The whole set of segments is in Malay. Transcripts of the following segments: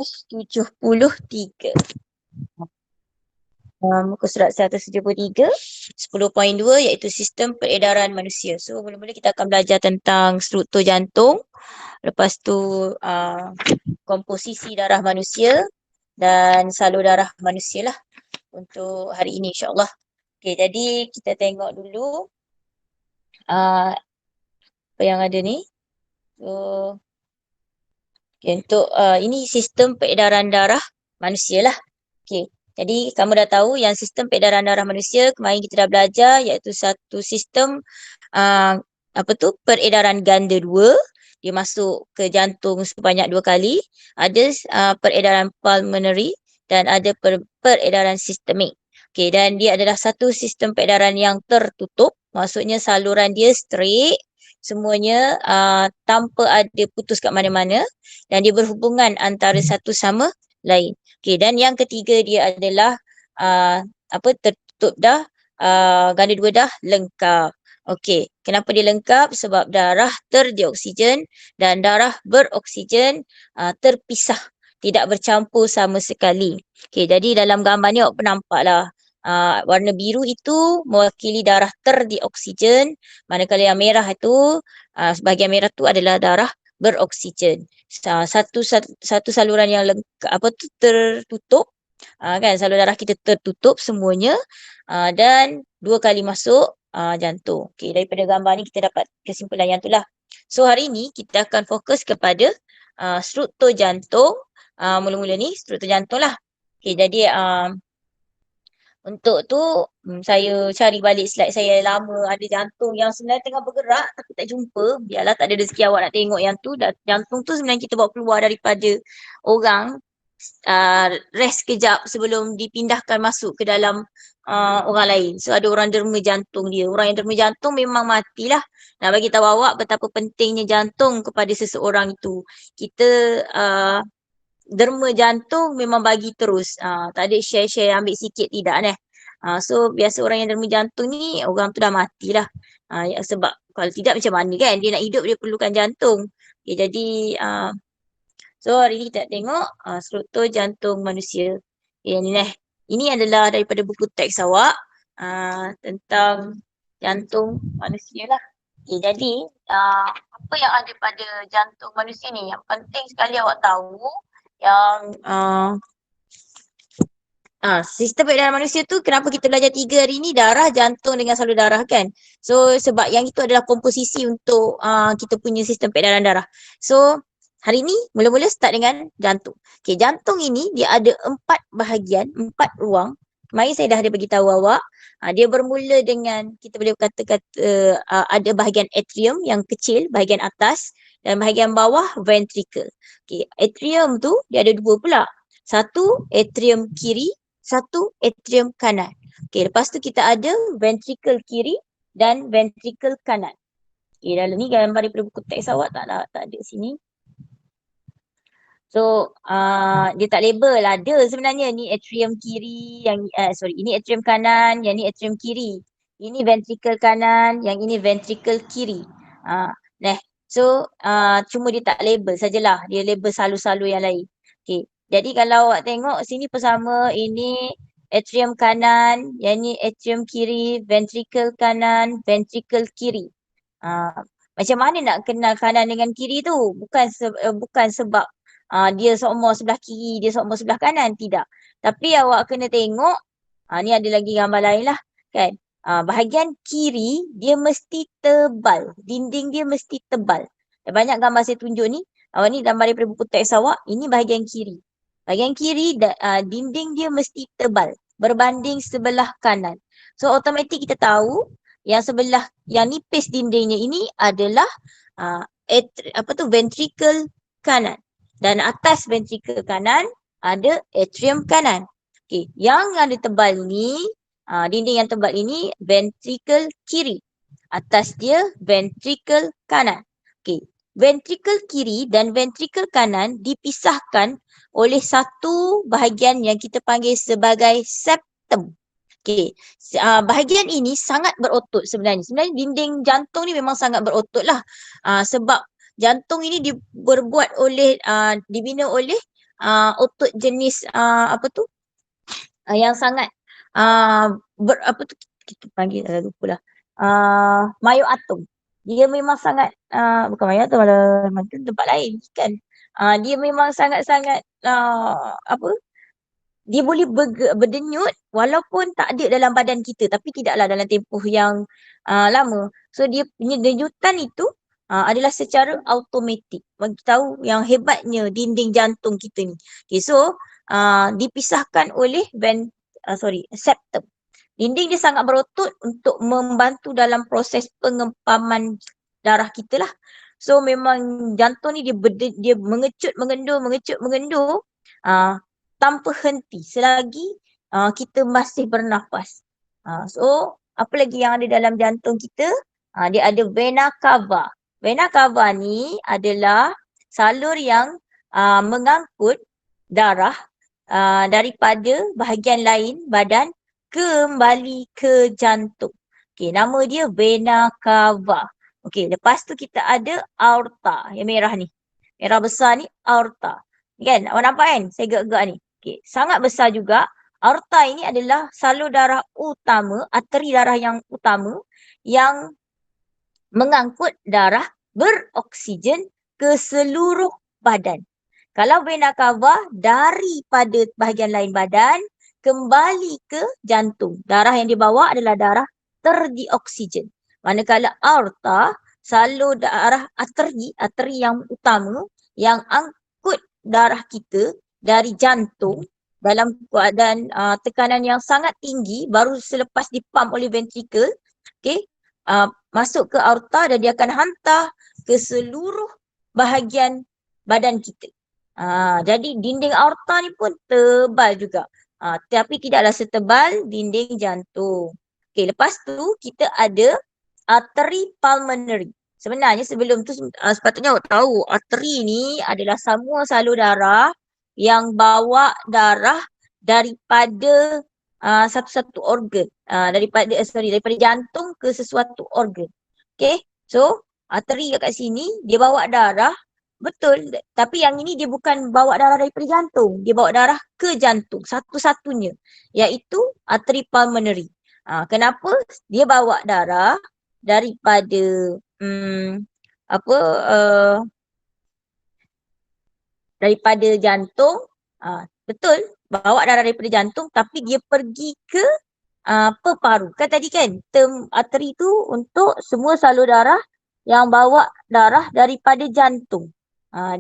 173. Muka surat 173, 10.2 iaitu sistem peredaran manusia. So, mula-mula kita akan belajar tentang struktur jantung. Lepas tu komposisi darah manusia dan salur darah manusia lah untuk hari ini insyaAllah. Okay, jadi kita tengok dulu apa yang ada ni. So, okay, untuk ini sistem peredaran darah manusia lah. Okay. Jadi kamu dah tahu yang sistem peredaran darah manusia kemarin kita dah belajar iaitu satu sistem peredaran ganda 2. Dia masuk ke jantung sebanyak 2 kali. Ada peredaran pulmonary dan ada peredaran sistemik. Okay, dan dia adalah satu sistem peredaran yang tertutup. Maksudnya saluran dia straight. Semuanya tanpa ada putus kat mana-mana. Dan dia berhubungan antara satu sama lain. Okay, dan yang ketiga dia adalah tertutup dah, ganda 2 dah lengkap. Okey, kenapa dia lengkap? Sebab darah terdioksigen dan darah beroksigen terpisah, tidak bercampur sama sekali. Okey, jadi dalam gambar ni awak pun nampak lah. Warna biru itu mewakili darah terdioksigen, manakala yang merah itu, sebahagian merah tu adalah darah beroksigen. Satu saluran yang tertutup, kan saluran darah kita tertutup semuanya, dan 2 kali masuk jantung. Okey, daripada gambar ni kita dapat kesimpulan yang itulah. So hari ni kita akan fokus kepada struktur jantung. Mula-mula ni struktur jantung lah. Okey, jadi untuk tu saya cari balik slide saya lama, ada jantung yang sebenarnya tengah bergerak tapi tak jumpa. Biarlah, tak ada rezeki awak nak tengok yang tu. Jantung tu sebenarnya kita bawa keluar daripada orang, rest kejap sebelum dipindahkan masuk ke dalam orang lain. So ada orang derma jantung dia. Orang yang derma jantung memang matilah. Nak bagi tahu awak betapa pentingnya jantung kepada seseorang itu. Kita derma jantung memang bagi terus. Tak ada share-share ambil sikit, tidak neh. So biasa orang yang derma jantung ni orang tu dah matilah. Sebab kalau tidak macam mana kan dia nak hidup, dia perlukan jantung. Okay, jadi so hari ni kita tengok struktur jantung manusia. Okay, ni neh. Ini adalah daripada buku teks awak tentang jantung manusia lah. Okay, jadi apa yang ada pada jantung manusia ni yang penting sekali awak tahu yang sistem peredaran manusia tu kenapa kita belajar 3 hari ni, darah, jantung dengan salur darah kan. So sebab yang itu adalah komposisi untuk kita punya sistem peredaran darah. So hari ni mula-mula start dengan jantung. Okay, jantung ini dia ada 4 bahagian, 4 ruang. Kemarin saya dah ada bagi tahu awak. Dia bermula dengan, kita boleh kata-kata ada bahagian atrium yang kecil, bahagian atas, dan bahagian bawah ventricle. Okay, atrium tu dia ada 2 pula. Satu atrium kiri, satu atrium kanan. Okay, lepas tu kita ada ventricle kiri dan ventricle kanan. Okay, dalam ni gambar daripada buku teks awak tak ada sini. So dia tak label, ada sebenarnya ni atrium kiri, yang ini atrium kanan, yang ni atrium kiri. Ini ventricle kanan, yang ini ventricle kiri. So cuma dia tak label sajalah, dia label salur-salur yang lain. Okay, jadi kalau awak tengok sini bersama, ini atrium kanan, yang ni atrium kiri, ventricle kanan, ventricle kiri. Macam mana nak kenal kanan dengan kiri tu? Bukan sebab dia seumpama sebelah kiri, dia seumpama sebelah kanan, tidak. Tapi awak kena tengok, ni ada lagi gambar lain lah kan. Bahagian kiri dia mesti tebal, dinding dia mesti tebal. Banyak gambar saya tunjuk ni, awak ni gambar daripada buku teks awak, ini bahagian kiri. Bahagian kiri dinding dia mesti tebal berbanding sebelah kanan. So automatik kita tahu yang sebelah yang nipis dindingnya ini adalah ventricle kanan. Dan atas ventricle kanan ada atrium kanan. Okay, yang ada tebal ni, dinding yang tebal ini ventricle kiri. Atas dia ventricle kanan. Okay, ventricle kiri dan ventricle kanan dipisahkan oleh satu bahagian yang kita panggil sebagai septum. Okay, bahagian ini sangat berotot sebenarnya. Sebenarnya dinding jantung ni memang sangat berotot lah. Sebab jantung ini dibina oleh otot jenis apa tu? Yang sangat apa tu kita panggil lupa lah. Myoatom. Dia memang sangat bukan myoatom lah, macam tempat lain kan. Dia memang sangat-sangat apa? Dia boleh berdenyut walaupun tak ada dalam badan kita, tapi tidaklah dalam tempoh yang lama. So dia punya denyutan itu adalah secara automatik. Bagi tahu yang hebatnya dinding jantung kita ni. Okay, so dipisahkan oleh septum. Dinding dia sangat berotot untuk membantu dalam proses pengempaman darah kita lah. So memang jantung ni dia mengecut, mengendur tanpa henti selagi kita masih bernafas. So apa lagi yang ada dalam jantung kita? Dia ada vena cava. Vena cava ni adalah salur yang mengangkut darah daripada bahagian lain badan kembali ke jantung. Okey, nama dia vena cava. Okey, lepas tu kita ada aorta yang merah ni. Merah besar ni aorta. Kan? Awak nampak kan? Saya gerak-gerak ni. Okey, sangat besar juga. Aorta ini adalah salur darah utama, arteri darah yang utama yang mengangkut darah beroksigen ke seluruh badan. Kalau vena cava daripada bahagian lain badan kembali ke jantung. Darah yang dibawa adalah darah terdioksigen. Manakala aorta salur darah arteri yang utama yang angkut darah kita dari jantung dalam keadaan tekanan yang sangat tinggi baru selepas dipump oleh ventricle, okey, masuk ke aorta dan dia akan hantar ke seluruh bahagian badan kita. Jadi dinding aorta ni pun tebal juga. Tapi tidaklah setebal dinding jantung. Okey, lepas tu kita ada arteri pulmonary. Sebenarnya sebelum tu sepatutnya awak tahu arteri ni adalah semua salur darah yang bawa darah daripada satu-satu organ. Daripada jantung ke sesuatu organ. Okay, so arteri kat sini dia bawa darah, betul. Tapi yang ini dia bukan bawa darah daripada jantung. Dia bawa darah ke jantung satu-satunya. Iaitu arteri pulmonary. Kenapa? Dia bawa darah daripada daripada jantung, betul, bawa darah daripada jantung tapi dia pergi ke peparu. Kan tadi kan term arteri tu untuk semua salur darah yang bawa darah daripada jantung.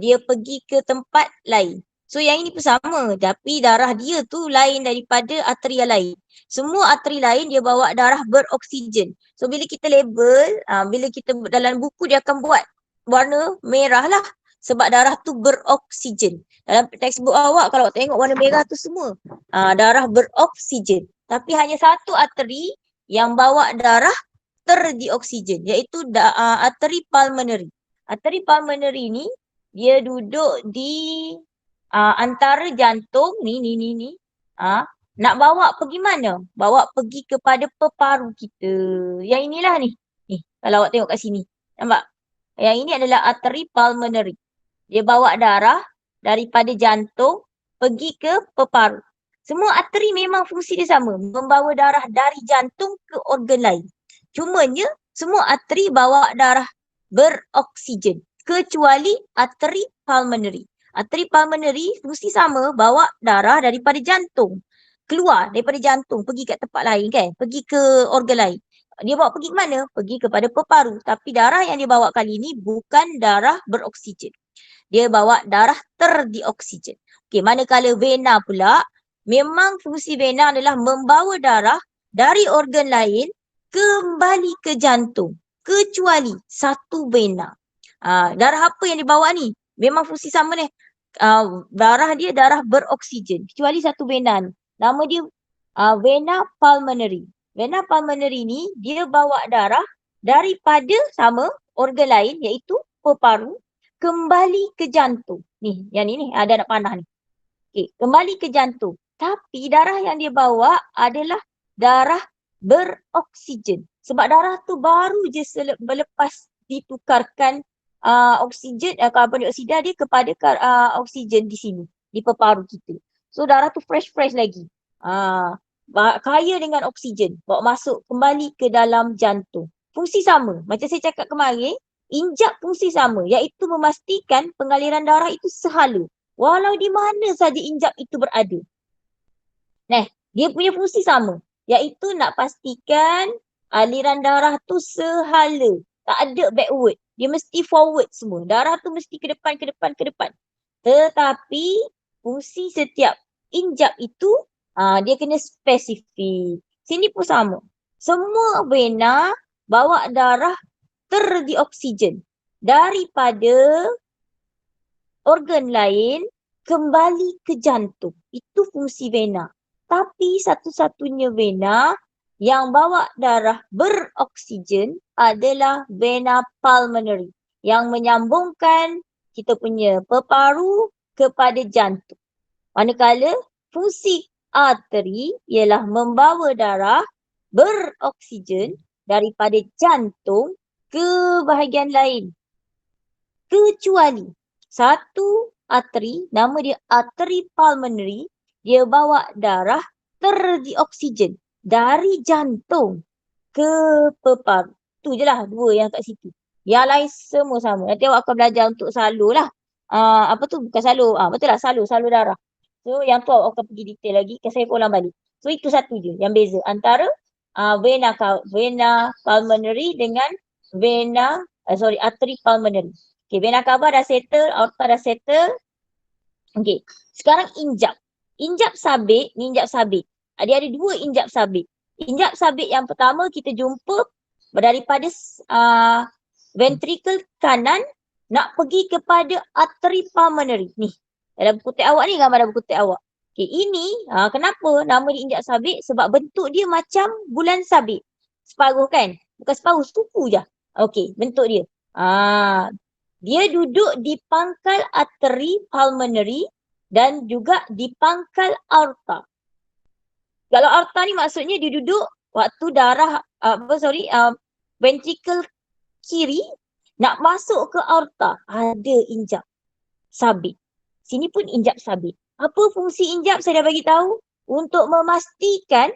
Dia pergi ke tempat lain. So yang ini pun sama, tapi darah dia tu lain daripada arteri yang lain. Semua arteri lain dia bawa darah beroksigen. So bila kita label, bila kita dalam buku dia akan buat warna merah lah. Sebab darah tu beroksigen. Dalam textbook awak kalau awak tengok warna merah tu semua darah beroksigen. Tapi hanya satu arteri yang bawa darah terdioksigen iaitu arteri pulmonary. Arteri pulmonary ni dia duduk di antara jantung ni. Nak bawa pergi mana? Bawa pergi kepada peparu kita. Yang inilah ni. Ni kalau awak tengok kat sini. Nampak? Yang ini adalah arteri pulmonary. Dia bawa darah daripada jantung pergi ke peparu. Semua arteri memang fungsi dia sama, membawa darah dari jantung ke organ lain. Cumanya semua arteri bawa darah beroksigen kecuali arteri pulmonary. Arteri pulmonary fungsi sama, bawa darah daripada jantung keluar daripada jantung pergi kat tempat lain kan, pergi ke organ lain. Dia bawa pergi ke mana? Pergi kepada peparu. Tapi darah yang dia bawa kali ni bukan darah beroksigen. Dia bawa darah terdioksigen. Okey, manakala vena pula, memang fungsi vena adalah membawa darah dari organ lain kembali ke jantung. Kecuali satu vena. Darah apa yang dibawa ni? Memang fungsi sama ni. Darah dia darah beroksigen. Kecuali satu vena ni. Nama dia vena pulmonary. Vena pulmonary ni dia bawa darah daripada sama organ lain iaitu peparu kembali ke jantung. Ni, yang ni ada anak panah ni. Okey, kembali ke jantung. Tapi darah yang dia bawa adalah darah beroksigen. Sebab darah tu baru je lepas ditukarkan oksigen, karbon dioksida dia kepada oksigen di sini. di peparu kita. So darah tu fresh-fresh lagi. Kaya dengan oksigen, bawa masuk kembali ke dalam jantung. Fungsi sama, macam saya cakap kemarin, injap fungsi sama, iaitu memastikan pengaliran darah itu sehala, walau di mana saja injap itu berada. Nah, dia punya fungsi sama, iaitu nak pastikan aliran darah tu sehala, tak ada backward, dia mesti forward semua. Darah tu mesti ke depan, ke depan, ke depan. Tetapi fungsi setiap injap itu dia kena spesifik. Sini pun sama. Semua vena bawa darah terdioksigen daripada organ lain kembali ke jantung. Itu fungsi vena. Tapi satu-satunya vena yang bawa darah beroksigen adalah vena pulmonary yang menyambungkan kita punya peparu kepada jantung. Manakala fungsi arteri ialah membawa darah beroksigen daripada jantung ke bahagian lain. Kecuali satu arteri, nama dia arteri pulmonary, dia bawa darah terdioksigen dari jantung ke peparu. Tu je lah dua yang kat situ. Yang lain semua sama. Nanti awak akan belajar untuk salur lah. Bukan salur. Betul lah, salur darah. So yang tu awak akan pergi detail lagi. Saya ulang balik. So itu satu je yang beza antara vena pulmonary dengan arteri pulmonary. Okay, vena cava dah settle, aorta dah settle. Okay, sekarang injap. Injap sabit, ni injap sabit. Dia ada dua injap sabit. Injap sabit yang pertama kita jumpa daripada ventricle kanan nak pergi kepada arteri pulmonary. Ni, dalam buku teks awak ni, gambar dalam buku teks awak. Okay, ini kenapa nama dia injap sabit? Sebab bentuk dia macam bulan sabit. Separuh kan? Bukan separuh, setupu je. Okay, bentuk dia. Dia duduk di pangkal arteri pulmonary dan juga di pangkal aorta. Kalau aorta ni maksudnya dia duduk waktu darah, ventricle kiri nak masuk ke aorta, ada injap sabit. Sini pun injap sabit. Apa fungsi injap saya dah bagi tahu? Untuk memastikan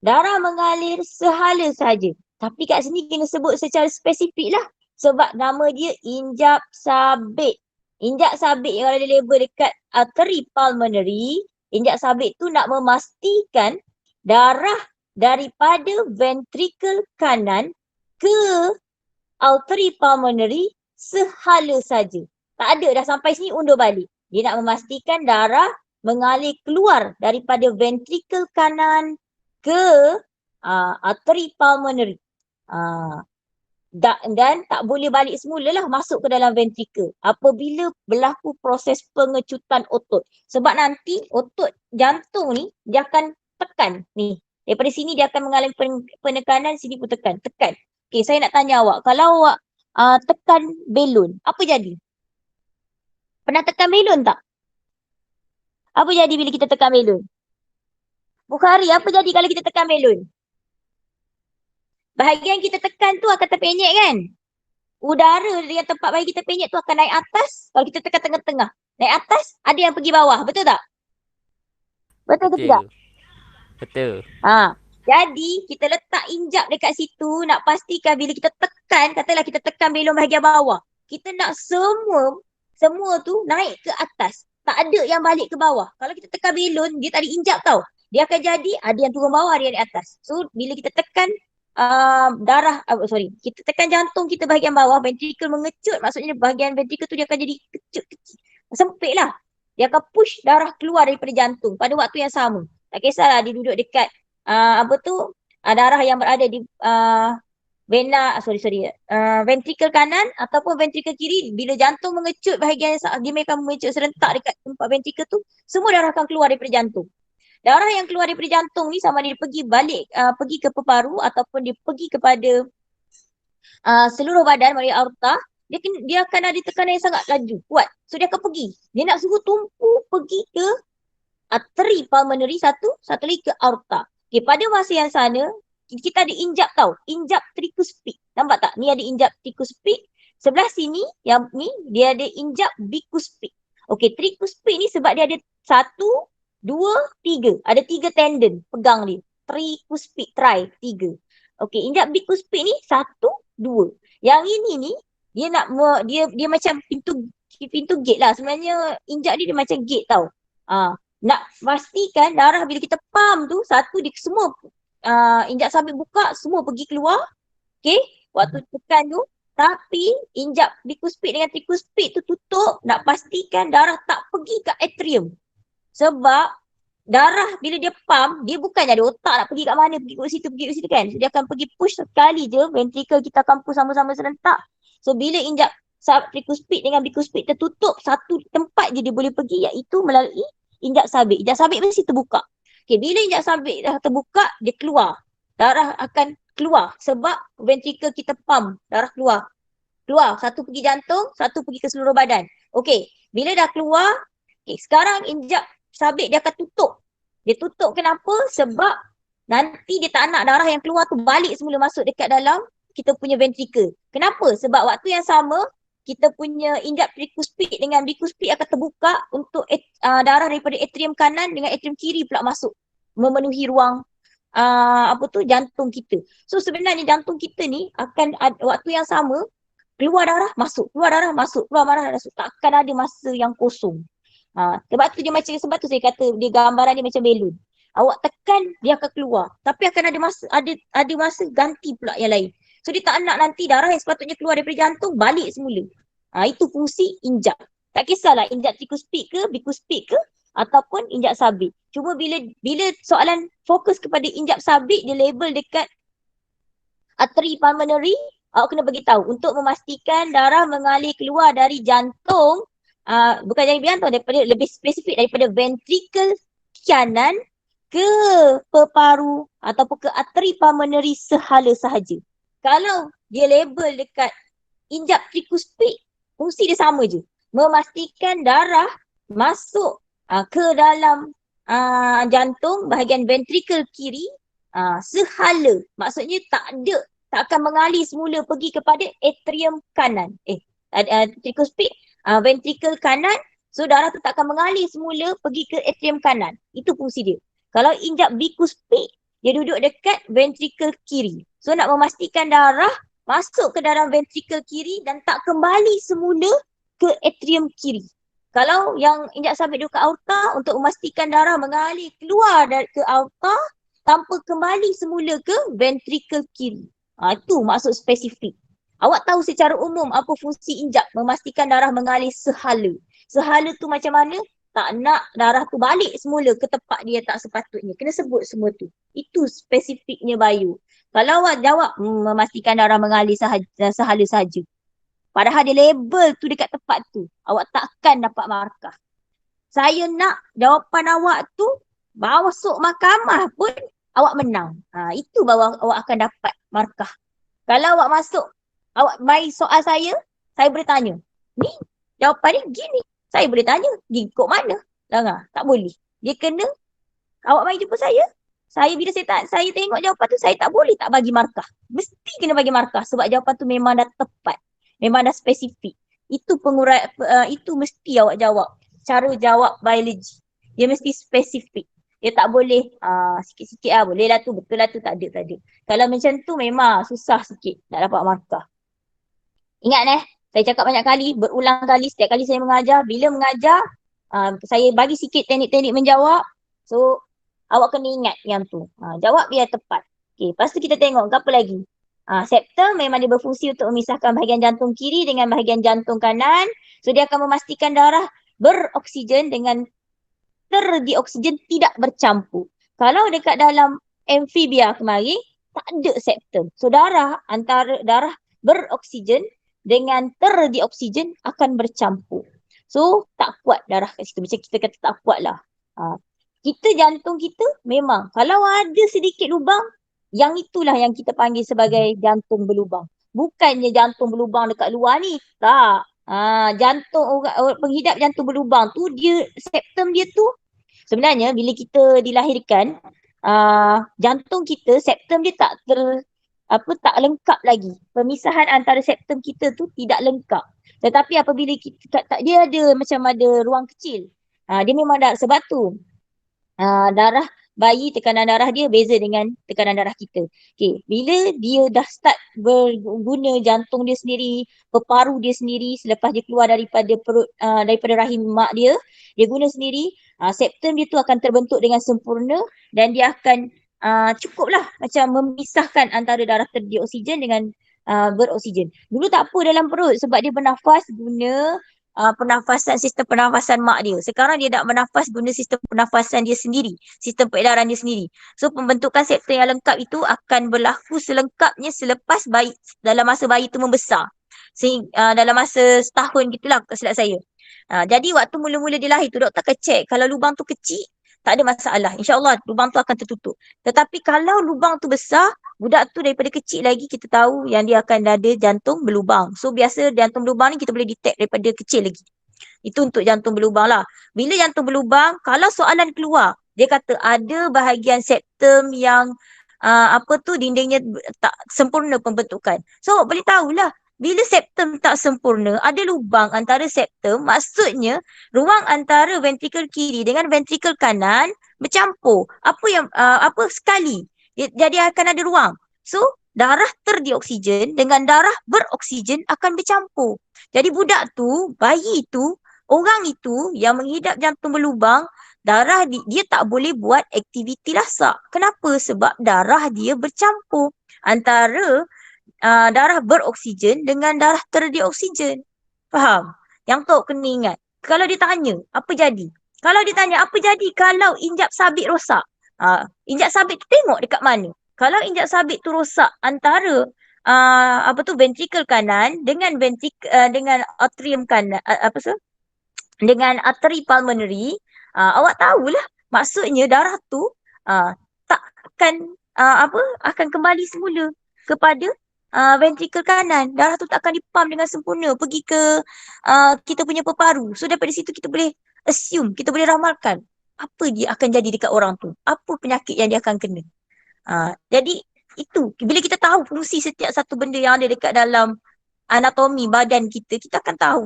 darah mengalir sehala saja. Tapi kat sini kena sebut secara spesifik lah. Sebab nama dia injap sabit. Injap sabit yang ada label dekat arteri pulmonary, injap sabit tu nak memastikan darah daripada ventricle kanan ke arteri pulmonary sehala saja. Tak ada, dah sampai sini undur balik. Dia nak memastikan darah mengalir keluar daripada ventricle kanan ke arteri pulmonary. Dan tak boleh balik semula lah masuk ke dalam ventricle apabila berlaku proses pengecutan otot. Sebab nanti otot jantung ni dia akan tekan ni. Daripada sini dia akan mengalami penekanan, sini pun tekan. Okay, saya nak tanya awak, kalau awak tekan belon, apa jadi? Pernah tekan belon tak? Apa jadi bila kita tekan belon? Bukhari, apa jadi kalau kita tekan belon? Bahagian kita tekan tu akan terpenyek kan? Udara yang tempat bagi kita penyek tu akan naik atas. Kalau kita tekan tengah-tengah, naik atas, ada yang pergi bawah. Betul tak? Betul ke tidak? Betul. Jadi kita letak injap dekat situ, nak pastikan bila kita tekan, katalah kita tekan belon bahagian bawah, kita nak semua tu naik ke atas. Tak ada yang balik ke bawah. Kalau kita tekan belon, dia tak ada injap tau. Dia akan jadi ada yang turun bawah, ada yang naik atas. So bila kita tekan kita tekan jantung kita bahagian bawah, ventricle mengecut, maksudnya bahagian ventricle tu dia akan jadi kecil, sempit lah. Dia akan push darah keluar daripada jantung pada waktu yang sama. Tak kisahlah dia duduk dekat darah yang berada di ventricle kanan ataupun ventricle kiri. Bila jantung mengecut bahagian, dia akan mengecut serentak dekat tempat ventricle tu, semua darah akan keluar daripada jantung. Darah yang keluar daripada jantung ni sama dia pergi ke peparu ataupun dia pergi kepada seluruh badan melalui aorta, dia akan ada tekanan yang sangat laju, kuat. So dia akan pergi. Dia nak suruh tumpu pergi ke arteri pulmonary satu lagi ke aorta. Okay, pada masa yang sana, kita ada injap tau. Injap tricuspid. Nampak tak? Ni ada injap tricuspid. Sebelah sini, yang ni, dia ada injap bicuspid. Okay, tricuspid ni sebab dia ada 1, 2, 3. Ada 3 tendon pegang dia. Tricuspid, tiga. Okey, injak bicuspid ni 1, 2. Yang ini ni dia nak dia macam pintu gate lah. Sebenarnya injak dia macam gate tau. Nak pastikan darah bila kita pump tu, satu dia semua injak sabit buka, semua pergi keluar. Okey, waktu tekan tu. Tapi injak bicuspid dengan tricuspid tu tutup, nak pastikan darah tak pergi ke atrium. Sebab darah bila dia pump, dia bukannya ada otak nak pergi kat mana, pergi ke situ kan. So, dia akan pergi push sekali je, ventricle kita akan push sama-sama serentak. So bila injak tricuspid dengan bicuspid tertutup, satu tempat je dia boleh pergi, iaitu melalui injak sabit. Injak sabit mesti terbuka. Okay, bila injak sabit dah terbuka, dia keluar. Darah akan keluar sebab ventricle kita pump, darah keluar. Keluar, satu pergi jantung, satu pergi ke seluruh badan. Okey, bila dah keluar, sekarang injak sabit dia akan tutup. Dia tutup kenapa? Sebab nanti dia tak nak darah yang keluar tu balik semula masuk dekat dalam kita punya ventricle. Kenapa? Sebab waktu yang sama, kita punya injak tricuspid dengan bicuspid akan terbuka untuk darah daripada atrium kanan dengan atrium kiri pula masuk. Memenuhi ruang jantung kita. So sebenarnya jantung kita ni akan waktu yang sama keluar darah masuk, keluar darah masuk, keluar darah masuk. Takkan ada masa yang kosong. Sebab tu saya kata dia gambaran dia macam belon. Awak tekan dia akan keluar. Tapi akan ada masa ganti pula yang lain. So dia tak nak nanti darah yang sepatutnya keluar daripada jantung balik semula. Itu fungsi injak. Tak kisahlah injak tricuspid ke, bicuspid ke ataupun injak sabit. Cuma bila soalan fokus kepada injak sabit, dia label dekat arteri pulmonary, awak kena bagi tahu untuk memastikan darah mengalir keluar dari jantung, bukan dari jantung, daripada lebih spesifik daripada ventricle kanan ke peparu ataupun ke arteri pulmonary sehala sahaja. Kalau dia label dekat injak tricuspid, fungsi dia sama je. Memastikan darah masuk ke dalam jantung bahagian ventricle kiri sehala. Maksudnya tak akan mengalir semula pergi kepada atrium kanan. Tricuspid, ventricle kanan, so darah tu tak akan mengalir semula pergi ke atrium kanan. Itu fungsi dia. Kalau injak bicuspid, dia duduk dekat ventricle kiri. So nak memastikan darah masuk ke dalam ventricle kiri dan tak kembali semula ke atrium kiri. Kalau yang injak sabit duduk ke aorta, untuk memastikan darah mengalir keluar ke aorta tanpa kembali semula ke ventricle kiri. Itu maksud spesifik. Awak tahu secara umum apa fungsi injak? Memastikan darah mengalir sehala. Sehala tu macam mana? Tak nak darah tu balik semula ke tempat dia tak sepatutnya. Kena sebut semua tu. Itu spesifiknya bio. Kalau awak jawab memastikan darah mengalir sehala sahaja. Padahal dia label tu dekat tempat tu. Awak takkan dapat markah. Saya nak jawapan awak tu masuk mahkamah pun awak menang. Itu baru awak akan dapat markah. Kalau awak masuk, awak mai soal saya boleh tanya. Ni jawapan dia gini. Saya boleh tanya, kod mana? Tak boleh. Dia kena, awak mai jumpa saya. Bila saya tengok jawapan tu, saya tak boleh tak bagi markah. Mesti kena bagi markah sebab jawapan tu memang dah tepat. Memang dah spesifik. Itu itu mesti awak jawab. Cara jawab biologi. Dia mesti spesifik. Dia tak boleh sikit-sikit boleh lah tu, betul lah tu, tak ada. Kalau macam tu memang susah sikit nak dapat markah. Ingat saya cakap banyak kali, berulang kali, setiap kali saya mengajar, bila mengajar, saya bagi sikit teknik-teknik menjawab. So, awak kena ingat yang tu. Jawab biar tepat. Okay, lepas tu kita tengok apa lagi. Septum memang dia berfungsi untuk memisahkan bahagian jantung kiri dengan bahagian jantung kanan. So, dia akan memastikan darah beroksigen dengan terdioksigen tidak bercampur. Kalau dekat dalam amfibia kemarin, tak ada septum. So, antara darah beroksigen dengan terdioksigen akan bercampur. So, tak kuat darah kat situ. Macam kita kata tak kuat lah. Jantung kita memang, kalau ada sedikit lubang, yang itulah yang kita panggil sebagai jantung berlubang. Bukannya jantung berlubang dekat luar ni. Tak. Jantung penghidap jantung berlubang tu, septum dia tu, sebenarnya bila kita dilahirkan, jantung kita, septum dia tak lengkap lagi. Pemisahan antara septum kita tu tidak lengkap. Tetapi apabila dia ada macam ada ruang kecil. Dia memang sebab tu darah bayi, tekanan darah dia beza dengan tekanan darah kita. Okay. Bila dia dah start berguna jantung dia sendiri, peparu dia sendiri selepas dia keluar daripada perut, daripada rahim mak dia guna sendiri, septum dia tu akan terbentuk dengan sempurna dan dia akan cukup lah macam memisahkan antara darah terdia oksigen dengan beroksigen. Dulu tak apa dalam perut sebab dia bernafas guna pernafasan, sistem pernafasan mak dia. Sekarang dia nak bernafas guna sistem pernafasan dia sendiri, sistem peredaran dia sendiri. So pembentukan septum yang lengkap itu akan berlaku selengkapnya selepas bayi, dalam masa bayi itu membesar. Dalam masa setahun gitulah silap saya. Jadi waktu mula-mula dia lahir tu doktor akan check kalau lubang tu kecil tak ada masalah. InsyaAllah lubang tu akan tertutup. Tetapi kalau lubang tu besar, budak tu daripada kecil lagi kita tahu yang dia akan ada jantung berlubang. So biasa jantung berlubang ni kita boleh detect daripada kecil lagi. Itu untuk jantung berlubang lah. Bila jantung berlubang, kalau soalan keluar, dia kata ada bahagian septum yang dindingnya tak sempurna pembentukan. So boleh tahulah bila septum tak sempurna, ada lubang antara septum, maksudnya ruang antara ventrikel kiri dengan ventrikel kanan bercampur. Apa sekali. Jadi akan ada ruang. So, darah terdioksigen dengan darah beroksigen akan bercampur. Jadi budak tu, bayi tu, orang itu yang mengidap jantung berlubang, darah dia tak boleh buat aktiviti lasak. Kenapa? Sebab darah dia bercampur antara darah beroksigen dengan darah terdioksigen. Faham? Yang tu kena ingat. Kalau ditanya, apa jadi? Kalau ditanya, apa jadi kalau injap sabit rosak? Injap sabit tu tengok dekat mana? Kalau injap sabit tu rosak antara ventrikel kanan dengan dengan atrium kanan, dengan arteri pulmonary, awak tahulah maksudnya darah tu tak akan akan kembali semula kepada ventrikel kanan. Darah tu tak akan dipam dengan sempurna pergi ke kita punya peparu. So daripada situ kita boleh assume, kita boleh ramalkan apa dia akan jadi dekat orang tu. Apa penyakit yang dia akan kena. Jadi itu, bila kita tahu fungsi setiap satu benda yang ada dekat dalam anatomi badan kita, kita akan tahu.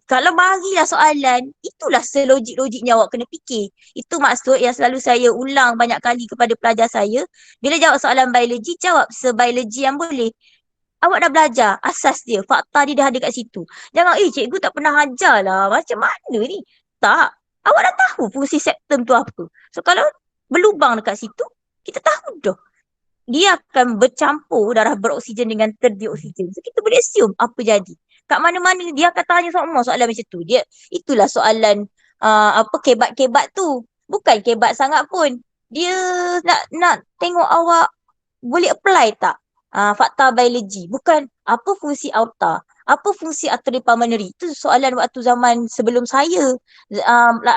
Kalau marilah soalan, itulah selogik-logiknya awak kena fikir. Itu maksud yang selalu saya ulang banyak kali kepada pelajar saya. Bila jawab soalan biologi, jawab sebiologi yang boleh. Awak dah belajar asas dia, fakta dia dah ada kat situ. Jangan, cikgu tak pernah ajar lah. Macam mana ni? Tak. Awak dah tahu fungsi septum tu apa. So kalau berlubang dekat situ, kita tahu dah. Dia akan bercampur darah beroksigen dengan terdioksigen. So kita boleh assume apa jadi. Kat mana-mana dia akan tanya soalan macam tu. Itulah soalan kebat-kebat tu. Bukan kebat sangat pun. Dia nak tengok awak boleh apply tak fakta biologi. Bukan apa fungsi aorta, apa fungsi arteri pulmonary. Itu soalan waktu zaman sebelum saya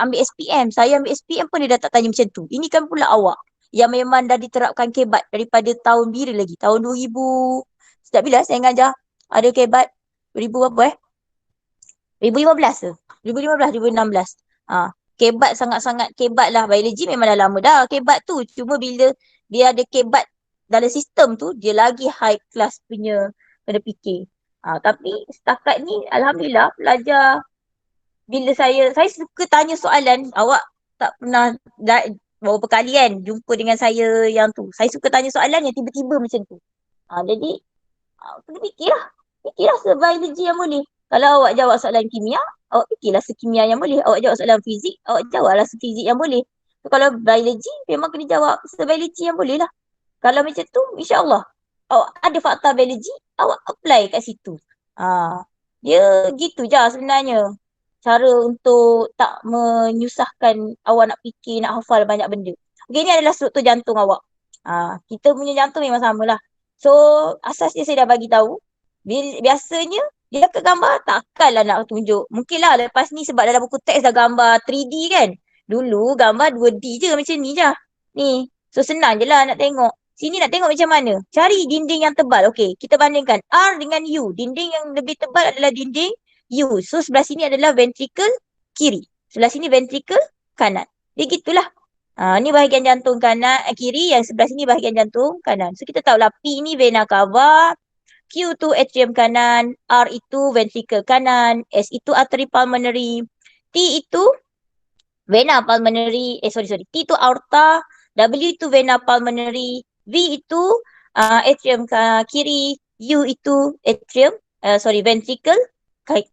ambil SPM. Saya ambil SPM pun dia dah tak tanya macam tu. Ini kan pula awak yang memang dah diterapkan kebat daripada tahun bila lagi? Tahun 2000. Sejak bila saya ngajar ada kebat? 2000 berapa 2015 ke? 2015, 2016. Kebat sangat-sangat kebat lah. Biologi memang dah lama dah kebat tu. Cuma bila dia ada kebat dalam sistem tu, dia lagi high class punya kena fikir. Tapi setakat ni Alhamdulillah belajar. Bila saya suka tanya soalan, awak tak pernah berapa kali kan jumpa dengan saya yang tu. Saya suka tanya soalan yang tiba-tiba macam tu. Jadi kena fikirlah. Fikirlah sebiologi yang boleh. Kalau awak jawab soalan kimia, awak fikirlah sekimia yang boleh. Awak jawab soalan fizik, awak jawablah sefizik yang boleh. So, kalau biologi, memang kena jawab sebiologi yang boleh lah. Kalau macam tu, insyaAllah awak ada fakta biologi, awak apply kat situ. Dia gitu je sebenarnya. Cara untuk tak menyusahkan awak nak fikir, nak hafal banyak benda. Okay, ni adalah struktur jantung awak. Kita punya jantung memang sama lah. So, asas dia saya dah bagi tahu. Biasanya, dia akan gambar, takkanlah nak tunjuk. Mungkinlah lepas ni sebab dalam buku teks dah gambar 3D kan. Dulu gambar 2D je macam ni je. Ni. So, senang je lah nak tengok. Sini nak tengok macam mana. Cari dinding yang tebal. Okay, kita bandingkan R dengan U. Dinding yang lebih tebal adalah dinding U. So sebelah sini adalah ventrikel kiri. Sebelah sini ventrikel kanan. Dia gitulah. Ni bahagian jantung kanan kiri, yang sebelah sini bahagian jantung kanan. So kita tahulah P ni vena cava, Q tu atrium kanan, R itu ventrikel kanan, S itu arteri pulmonary, T itu Vena pulmonary, T itu aorta, W itu vena pulmonary, V itu atrium kiri, U itu atrium, ventricle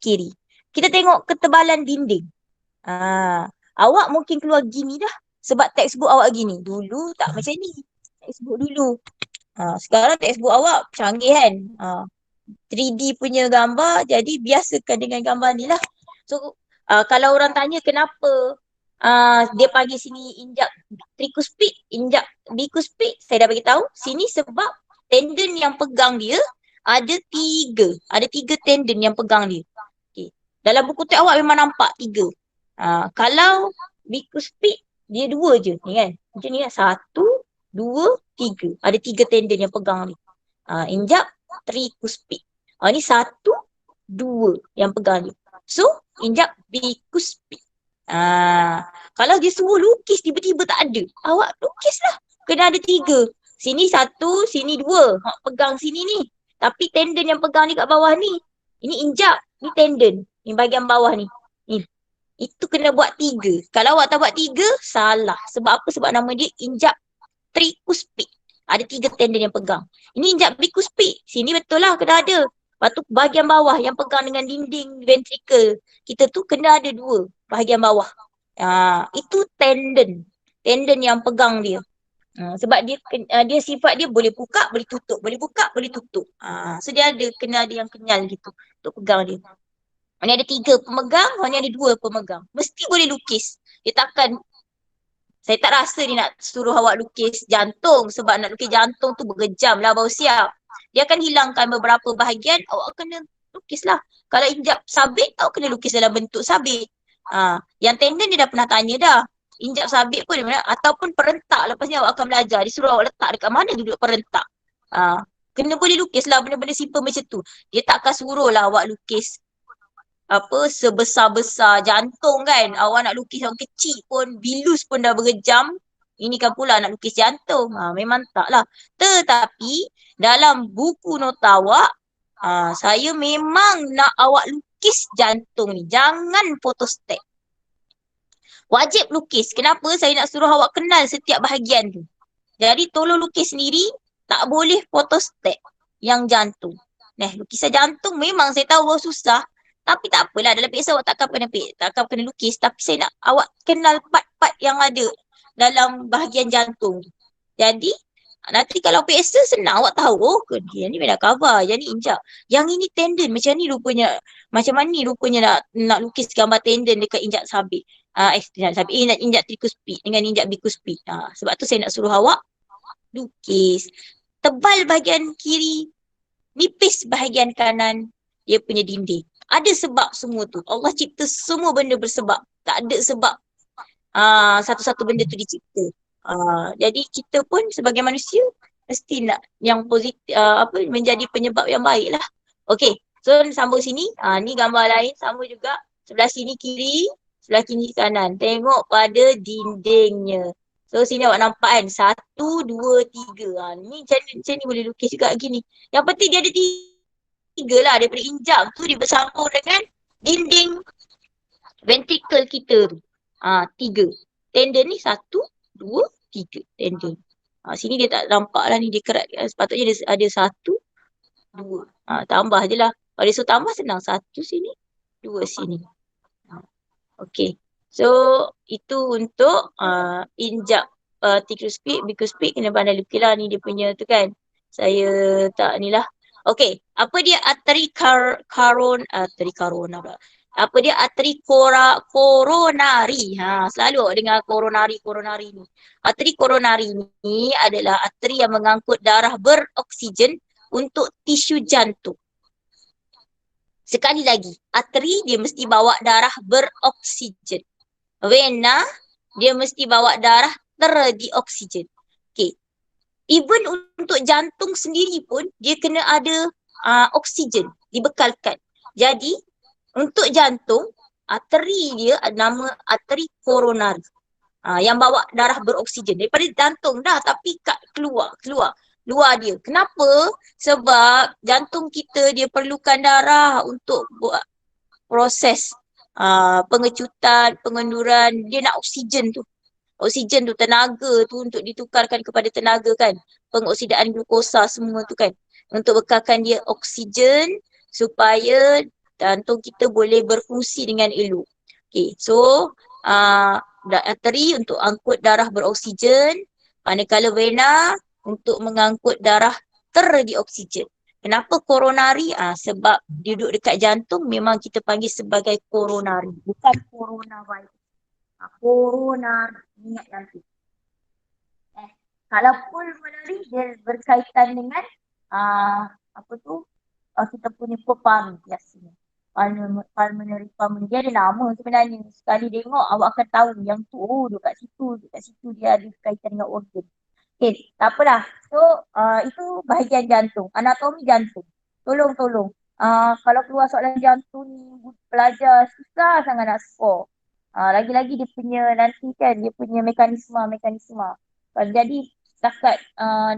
kiri. Kita tengok ketebalan dinding. Awak mungkin keluar gini dah. Sebab textbook awak gini. Dulu tak macam ni. Textbook dulu. Sekarang textbook awak canggih kan. 3D punya gambar, jadi biasakan dengan gambar ni lah. So, kalau orang tanya kenapa dia panggil sini injak tricuspid, injak bicuspid, saya dah bagi tahu. Sini sebab tendon yang pegang dia ada tiga. Ada tiga tendon yang pegang dia. Okay. Dalam buku teks awak memang nampak tiga. Kalau bicuspid, dia dua je. Ni kan. Macam ni kan. 1, 2, 3. Ada tiga tendon yang pegang ni. Injak tricuspid. Ni 1, 2 yang pegang ni. So, injak bicuspid. Kalau dia suruh lukis tiba-tiba tak ada, awak lukislah. Kena ada tiga. Sini 1, sini 2. Pegang sini ni. Tapi tendon yang pegang ni kat bawah ni. Ini injak, ni tendon. Ni bahagian bawah ni. Ni. Itu kena buat 3. Kalau awak tak buat 3, salah. Sebab apa? Sebab nama dia injak tricuspid. Ada 3 tendon yang pegang. Ini injak bicuspid. Sini betul lah kena ada. Lepas tu bahagian bawah yang pegang dengan dinding ventricle kita tu kena ada 2 bahagian bawah. Itu tendon. Tendon yang pegang dia. Sebab dia sifat dia boleh buka, boleh tutup. Boleh buka, boleh tutup. So dia kena ada yang kenyal gitu untuk pegang dia. Ni ada 3 pemegang, ni ada 2 pemegang. Mesti boleh lukis. Dia takkan, saya tak rasa dia nak suruh awak lukis jantung. Sebab nak lukis jantung tu berjam lah baru siap. Dia akan hilangkan beberapa bahagian, awak kena lukislah. Kalau injak sabit, awak kena lukis dalam bentuk sabit. Yang tendon dia dah pernah tanya dah. Injak sabit pun ataupun perentak, lepas ni awak akan belajar. Dia suruh awak letak dekat mana duduk perentak. Kena boleh lukis lah benda-benda simple macam tu. Dia takkan suruh lah awak lukis sebesar-besar jantung kan. Awak nak lukis yang kecil pun, bilus pun dah berjam. Ini kan pula nak lukis jantung. Memang tak lah. Tetapi dalam buku nota awak, saya memang nak awak lukis jantung ni. Jangan photostat. Wajib lukis. Kenapa? Saya nak suruh awak kenal setiap bahagian tu. Jadi tolong lukis sendiri. Tak boleh photostat yang jantung. Lukisan jantung memang saya tahu susah. Tapi tak apalah. Dalam PSA awak takkan kena lukis. Tapi saya nak awak kenal part-part yang ada dalam bahagian jantung. Jadi nanti kalau PSA senang awak tahu, yang ni memang cover, yang ni injak. Yang ini tendon, macam ni rupanya. Macam mana ni rupanya nak lukis gambar tendon dekat injak sabit. Injak tricuspid dengan injak bicuspid. Sebab tu saya nak suruh awak lukis. Tebal bahagian kiri, nipis bahagian kanan, dia punya dinding. Ada sebab semua tu. Allah cipta semua benda bersebab. Tak ada sebab satu-satu benda tu dicipta. Jadi kita pun sebagai manusia mesti nak yang positif, menjadi penyebab yang baik lah. Okay, so sambung sini. Ni gambar lain sama juga. Sebelah sini kiri, sebelah kiri kanan. Tengok pada dindingnya. So sini awak nampak kan, 1, 2, 3. Ni macam ni boleh lukis juga gini. Yang penting dia ada 3 lah. Daripada injak tu dia bersambung dengan dinding ventricle kita tu. 3. Tendon ni 1, 2, 3 tendon. Sini dia tak nampak lah ni, dia kerat. Sepatutnya dia ada 1, 2. Tambah je lah. Kalau dia suruh tambah senang. 1 sini, 2 sini. Okay. So itu untuk injak tricuspid, bicuspid kena pandai lukis lah. Ni dia punya tu kan. Saya tak ni lah. Okay. Apa dia arteri corona pula. Apa dia arteri koronari. Selalu awak dengar koronari ni. Arteri koronari ni adalah arteri yang mengangkut darah beroksigen untuk tisu jantung. Sekali lagi, arteri dia mesti bawa darah beroksigen. Vena dia mesti bawa darah terdioksigen. Okay. Even untuk jantung sendiri pun dia kena ada oksigen dibekalkan. Jadi untuk jantung, arteri dia nama arteri koronari. Yang bawa darah beroksigen. Daripada jantung dah tapi keluar dia. Kenapa? Sebab jantung kita dia perlukan darah untuk buat proses pengecutan, pengenduran, dia nak oksigen tu. Oksigen tu, tenaga tu untuk ditukarkan kepada tenaga kan. Pengoksidaan glukosa semua tu kan. Untuk bekalkan dia oksigen supaya jantung kita boleh berfungsi dengan elok. Okay, so arteri untuk angkut darah beroksigen, manakala vena untuk mengangkut darah terdioksigen. Kenapa koronari? Sebab duduk dekat jantung memang kita panggil sebagai koronari. Bukan coronavirus. Koronari. Ingat nanti. Kalau pulmonary dia berkaitan dengan apa tu? Kita punya paru biasanya. Pulmonary. Dia ada nama sebenarnya. Sekali tengok awak akan tahu yang tu, dekat situ dia ada berkaitan dengan organ. Okay, tak apalah. So, itu bahagian jantung. Anatomi jantung. Tolong. Kalau keluar soalan jantung ni, pelajar susah sangat nak score. Lagi-lagi dia punya nanti kan, dia punya mekanisme. Jadi, setakat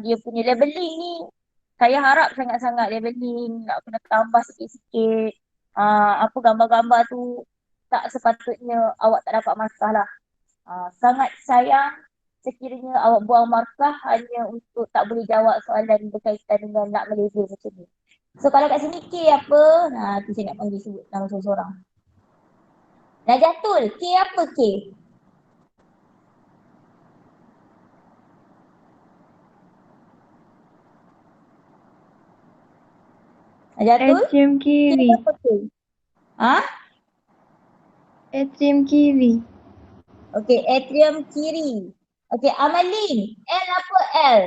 dia punya labeling ni, saya harap sangat-sangat labeling nak kena tambah sikit-sikit. Apa gambar-gambar tu tak sepatutnya awak tak dapat markah lah. Sangat sayang sekiranya awak buang markah hanya untuk tak boleh jawab soalan berkaitan dengan nak melabel macam ni. So kalau kat sini K apa? Tu saya nak panggil sebut nama seorang-seorang. Najatul, K apa K? Najatul? Atrium kiri. K apa K? Atrium kiri. Okey, atrium kiri. Okey, Amalin, L apa L?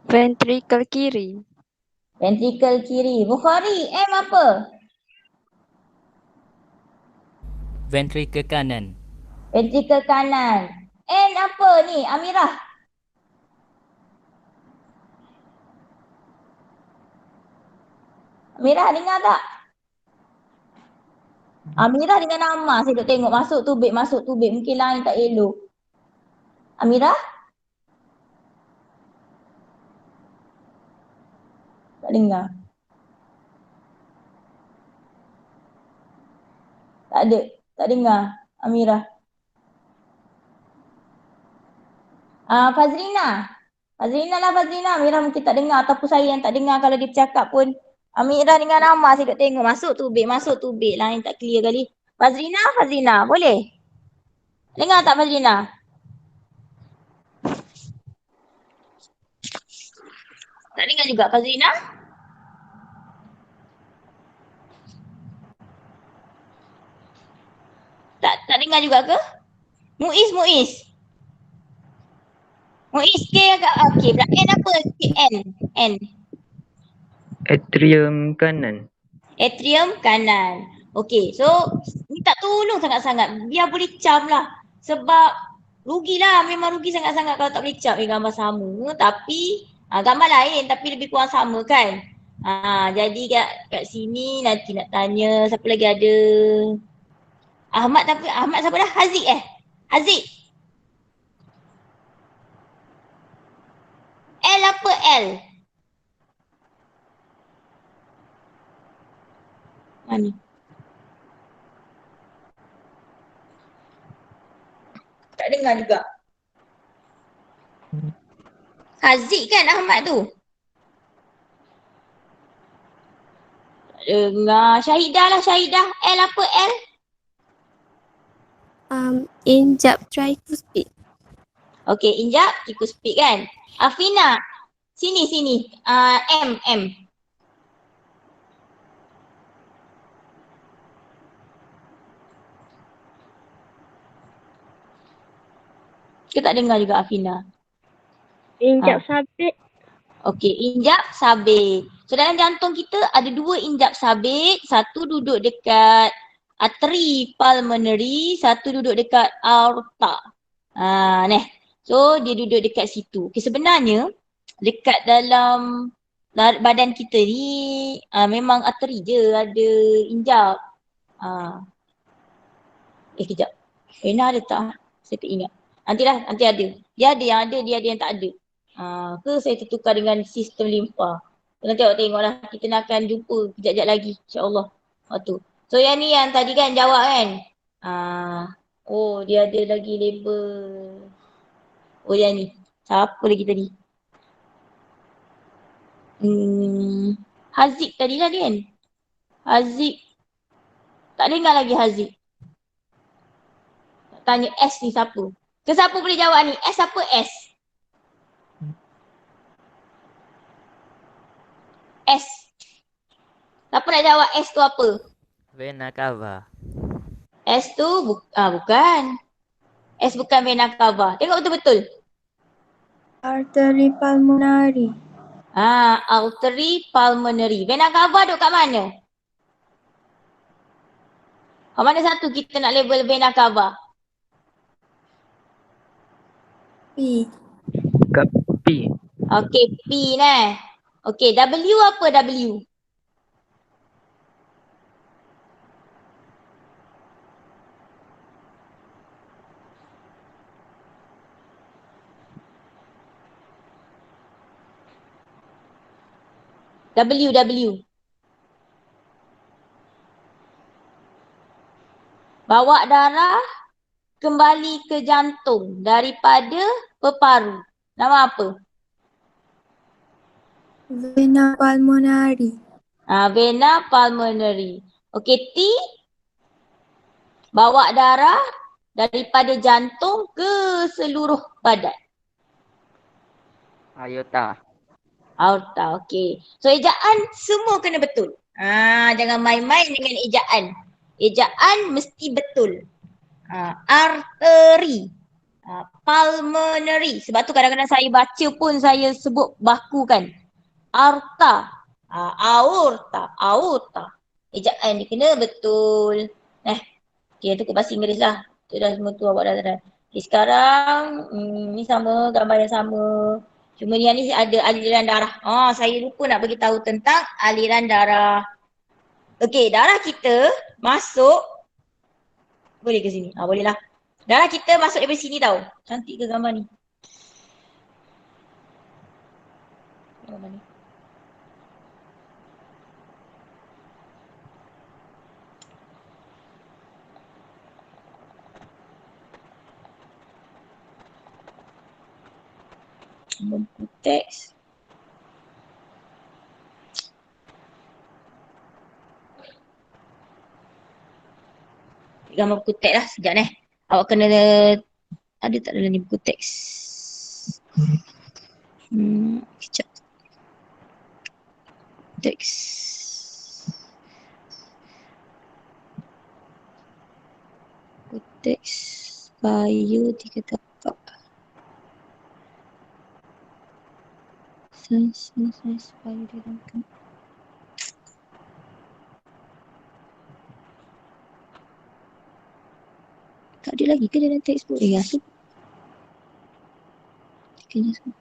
Ventricle kiri. Ventricle kiri. Bukhari, M apa? Ventricle kanan. Ventricle kanan. N apa ni? Amirah. Amirah dengar tak? Amirah dengan nama saya duk tengok masuk tubik. Mungkin lain tak elok. Amirah? Tak dengar. Tak ada. Tak dengar. Amirah. Fazrina. Fazrina. Amirah mungkin tak dengar ataupun saya yang tak dengar kalau dia bercakap pun. Amirah dengan nama saya duk tengok masuk tubik. Lain tak clear kali. Fazrina. Boleh? Dengar tak Fazrina? Tak dengar juga Fazrina? Tak dengar juga ke? Muiz. Muiz K agak okey. N apa? N. Atrium kanan. Atrium kanan. Okey, so minta tolong sangat-sangat. Biar boleh cam lah. Sebab rugilah. Memang rugi sangat-sangat kalau tak boleh cam. Gambar sama. Tapi gambar lain tapi lebih kurang sama kan. Jadi kat sini nanti nak tanya siapa lagi ada. Ahmad siapa dah? Haziq. L apa L? Mana? Tak dengar juga. Haziq kan Ahmad tu? Tak dengar. Syahidah. L apa L? Injap tricuspid. Okey, injap tricuspid kan? Afina. Sini. M. Ke tak dengar juga Afina? Injap sabit. Okey, injap sabit. So dalam jantung kita ada 2 injap sabit. Satu duduk dekat arteri pulmonary, satu duduk dekat aorta. So dia duduk dekat situ. Okay, sebenarnya dekat dalam badan kita ni memang arteri je ada injap. Kejap. Rena ada tak? Saya tak ingat. Nanti ada. Dia ada yang tak ada. Ke saya tertukar dengan sistem limfa. Nanti awak tengoklah, kita nak akan jumpa kejap-kejap lagi, insyaAllah. Waktu. So yang ni yang tadi kan jawab kan. Oh dia ada lagi label. Oh yang ni. Siapa lagi tadi? Haziq tadi lah dia kan. Haziq. Tak dengar lagi Haziq. Tanya S ni siapa? Ke siapa boleh jawab ni? S apa S? S. Siapa nak jawab S tu apa? Vena cava. S tu bukan. S bukan vena cava. Tengok betul-betul. Artery pulmonary. Artery pulmonary. Vena cava duduk kat mana? Mana satu kita nak label vena cava? P. Kat P. Okey, P nah. Okey, W apa W? W. Bawa darah kembali ke jantung daripada peparu. Nama apa? Vena pulmonary. Vena pulmonary. Okey, T. Bawa darah daripada jantung ke seluruh badan. Aorta. Aorta, okey. So ejaan semua kena betul. Jangan main-main dengan ejaan. Ejaan mesti betul. Arteri. Pulmonary. Sebab tu kadang-kadang saya baca pun saya sebut baku kan. Aorta. Aorta. Ejaan dia kena betul. Okay, tu bahasa Inggeris lah. Tu dah semua tu awak dah. Okay, sekarang ni sama, gambar yang sama. Cuma yang ni ada aliran darah. Saya lupa nak bagi tahu tentang aliran darah. Okey, darah kita masuk. Boleh ke sini? Boleh lah. Darah kita masuk daripada sini tau. Cantik ke gambar ni? Gambar ni. Buku teks. Gambar buku teks lah sekejap ni. Awak kena ada tak dalam ni buku teks? Sekejap. Teks. Buku teks. Bio 3 tapak. Sains bio dalam kan. Tak ada lagi ke dalam textbook? Asal. Kena semua.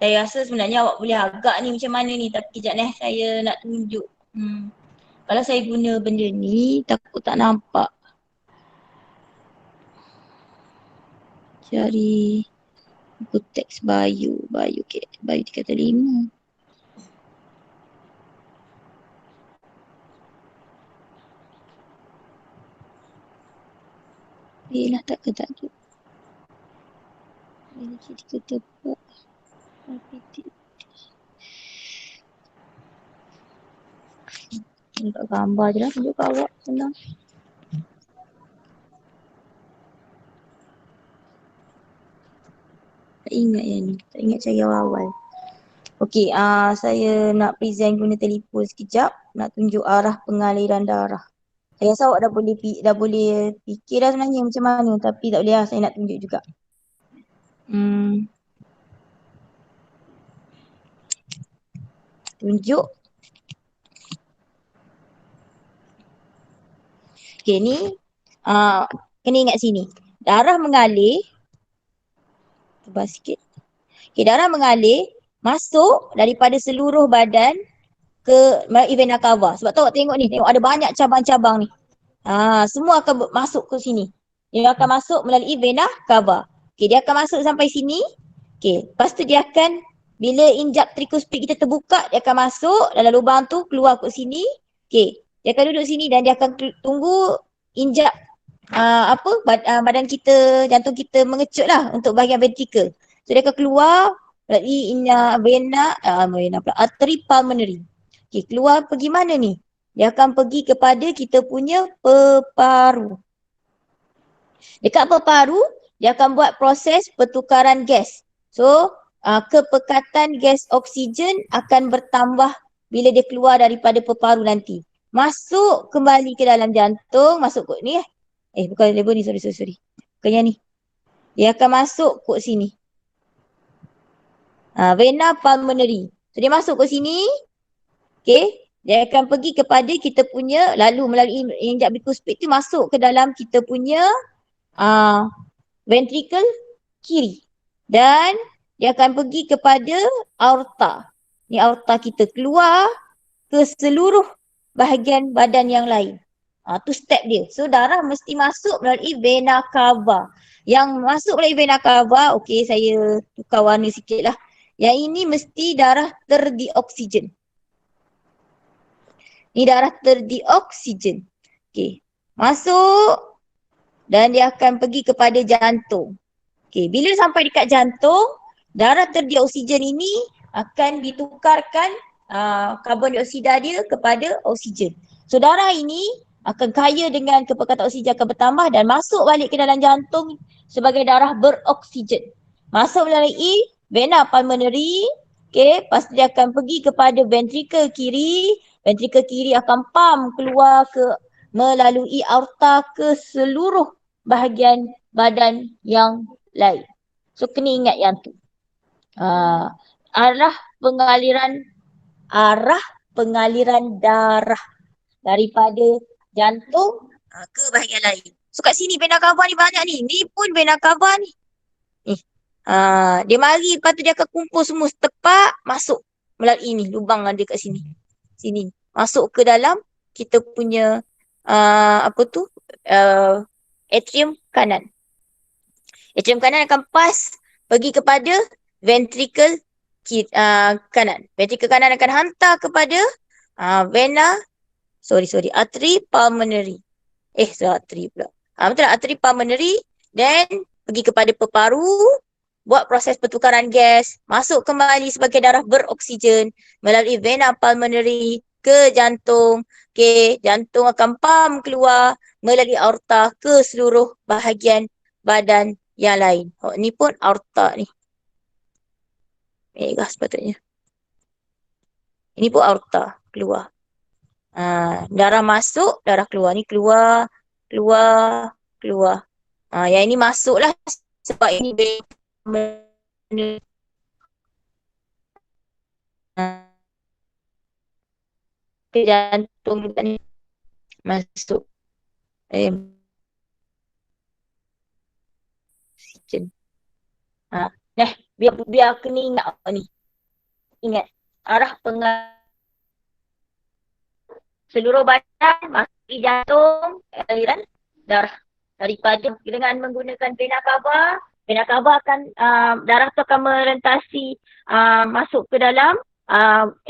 Saya rasa sebenarnya awak boleh agak ni macam mana ni, tapi kejap saya nak tunjuk. Kalau saya guna benda ni takut tak nampak. Cari buku teks bio 3/5. Lah tak tu. Ini kita tepat. Nampak gambar je lah, tunjuk kat awak, senang. Tak ingat yang ni, tak ingat cari awal-awal. Okey, saya nak present guna telefon sekejap, nak tunjuk arah pengaliran darah. Saya rasa awak dah boleh fikir dah sebenarnya macam mana, tapi tak boleh lah, saya nak tunjuk juga. Tunjuk. Okey, ni kena ingat sini. Darah mengalir. Tebal sikit. Okay, darah mengalir masuk daripada seluruh badan ke melalui vena cava. Sebab tu awak tengok ni, tengok ada banyak cabang-cabang ni. Semua akan masuk ke sini. Dia akan masuk melalui vena cava. Okay, dia akan masuk sampai sini. Okay, lepas tu dia akan, bila injap tricuspid kita terbuka, dia akan masuk dalam lubang tu, keluar ke sini. Okay, dia akan duduk sini dan dia akan tunggu injap badan kita, jantung kita mengecut lah untuk bahagian ventricle. So dia akan keluar melalui vena pula, arteri pulmonary. Okay, keluar pergi mana ni? Dia akan pergi kepada kita punya peparu. Dekat peparu, dia akan buat proses pertukaran gas. So, kepekatan gas oksigen akan bertambah bila dia keluar daripada peparu nanti. Masuk kembali ke dalam jantung, masuk kot ni bukan label ni, sorry. Bukan yang ni. Dia akan masuk kot sini. Vena pulmonary. So, dia masuk ke sini. Okay. Dia akan pergi kepada kita punya, lalu melalui injap tricuspid tu masuk ke dalam kita punya ventricle kiri. Dan dia akan pergi kepada aorta. Ni aorta kita, keluar ke seluruh bahagian badan yang lain. Tu step dia. So darah mesti masuk melalui vena cava. Yang masuk melalui vena cava, okey saya tukar warna sikit lah. Yang ini mesti darah terdioksigen. Ni darah terdioksigen. Okey. Masuk dan dia akan pergi kepada jantung. Okey, bila sampai dekat jantung, darah terdioksigen ini akan ditukarkan karbon dioksida dia kepada oksigen. So darah ini akan kaya dengan kepekatan oksigen akan bertambah dan masuk balik ke dalam jantung sebagai darah beroksigen. Masuk melalui vena pulmonary, okey, lepas dia akan pergi kepada ventricle kiri. Ventricle kiri akan pump keluar melalui aorta ke seluruh bahagian badan yang lain. So kena ingat yang tu. Arah pengaliran darah daripada jantung ke bahagian lain. So kat sini vena cava ni banyak ni. Ni pun vena cava ni. Dia mari, lepas tu dia akan kumpul semua setepak, masuk melalui ni, lubang ada kat sini. Sini. Masuk ke dalam kita punya atrium kanan. Atrium kanan akan pergi kepada ventricle kanan. Ventricle kanan akan hantar kepada arteri pulmonary. Arteri pula. Betul tak? Arteri pulmonary, then pergi kepada peparu, buat proses pertukaran gas, masuk kembali sebagai darah beroksigen melalui vena pulmonary ke jantung. Okay, jantung akan pump keluar melalui aorta ke seluruh bahagian badan yang lain. Ni pun aorta ni. Merah sepatutnya. Ini pun aorta keluar. Darah masuk, darah keluar. Ni keluar. Yang ini masuklah sebab ini ke jantung kita ni masuk. Oksigen. Biar kena ingat apa ni. Ingat arah seluruh badan masuk di jantung, aliran darah daripada dengan menggunakan vena cava. Vena cava akan darah tu akan merentasi masuk ke dalam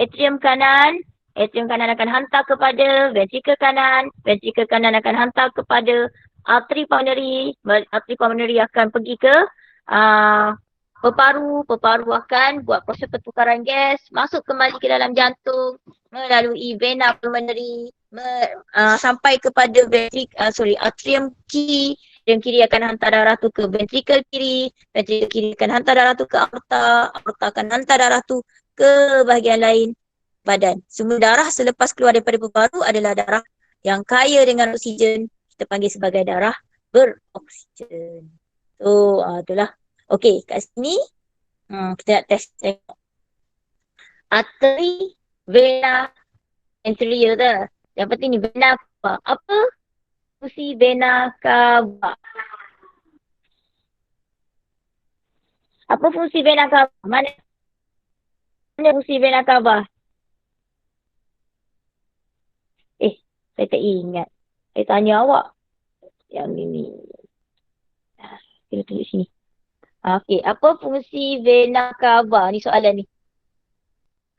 atrium kanan. Atrium kanan akan hantar kepada ventricle kanan. Ventricle kanan akan hantar kepada arteri pulmonary. Arteri pulmonary akan pergi ke peparu. Peparu akan buat proses pertukaran gas, masuk kembali ke dalam jantung melalui vena pulmonary sampai kepada atrium kiri. Atrium kiri akan hantar darah tu ke ventricle kiri. Ventricle kiri akan hantar darah tu ke aorta. Aorta akan hantar darah tu ke bahagian lain badan. Semua darah selepas keluar daripada peparu adalah darah yang kaya dengan oksigen. Kita panggil sebagai darah beroksigen. So, itulah. Okey, kat sini kita nak test tengok. Arteri vena anterior tu. Yang penting ni vena cava. Apa fungsi vena cava? Apa fungsi vena cava? Mana fungsi vena cava? Saya tak ingat. Saya tanya awak. Yang ini. Kita tulis sini. Okey, apa fungsi vena cava? Ni soalan ni.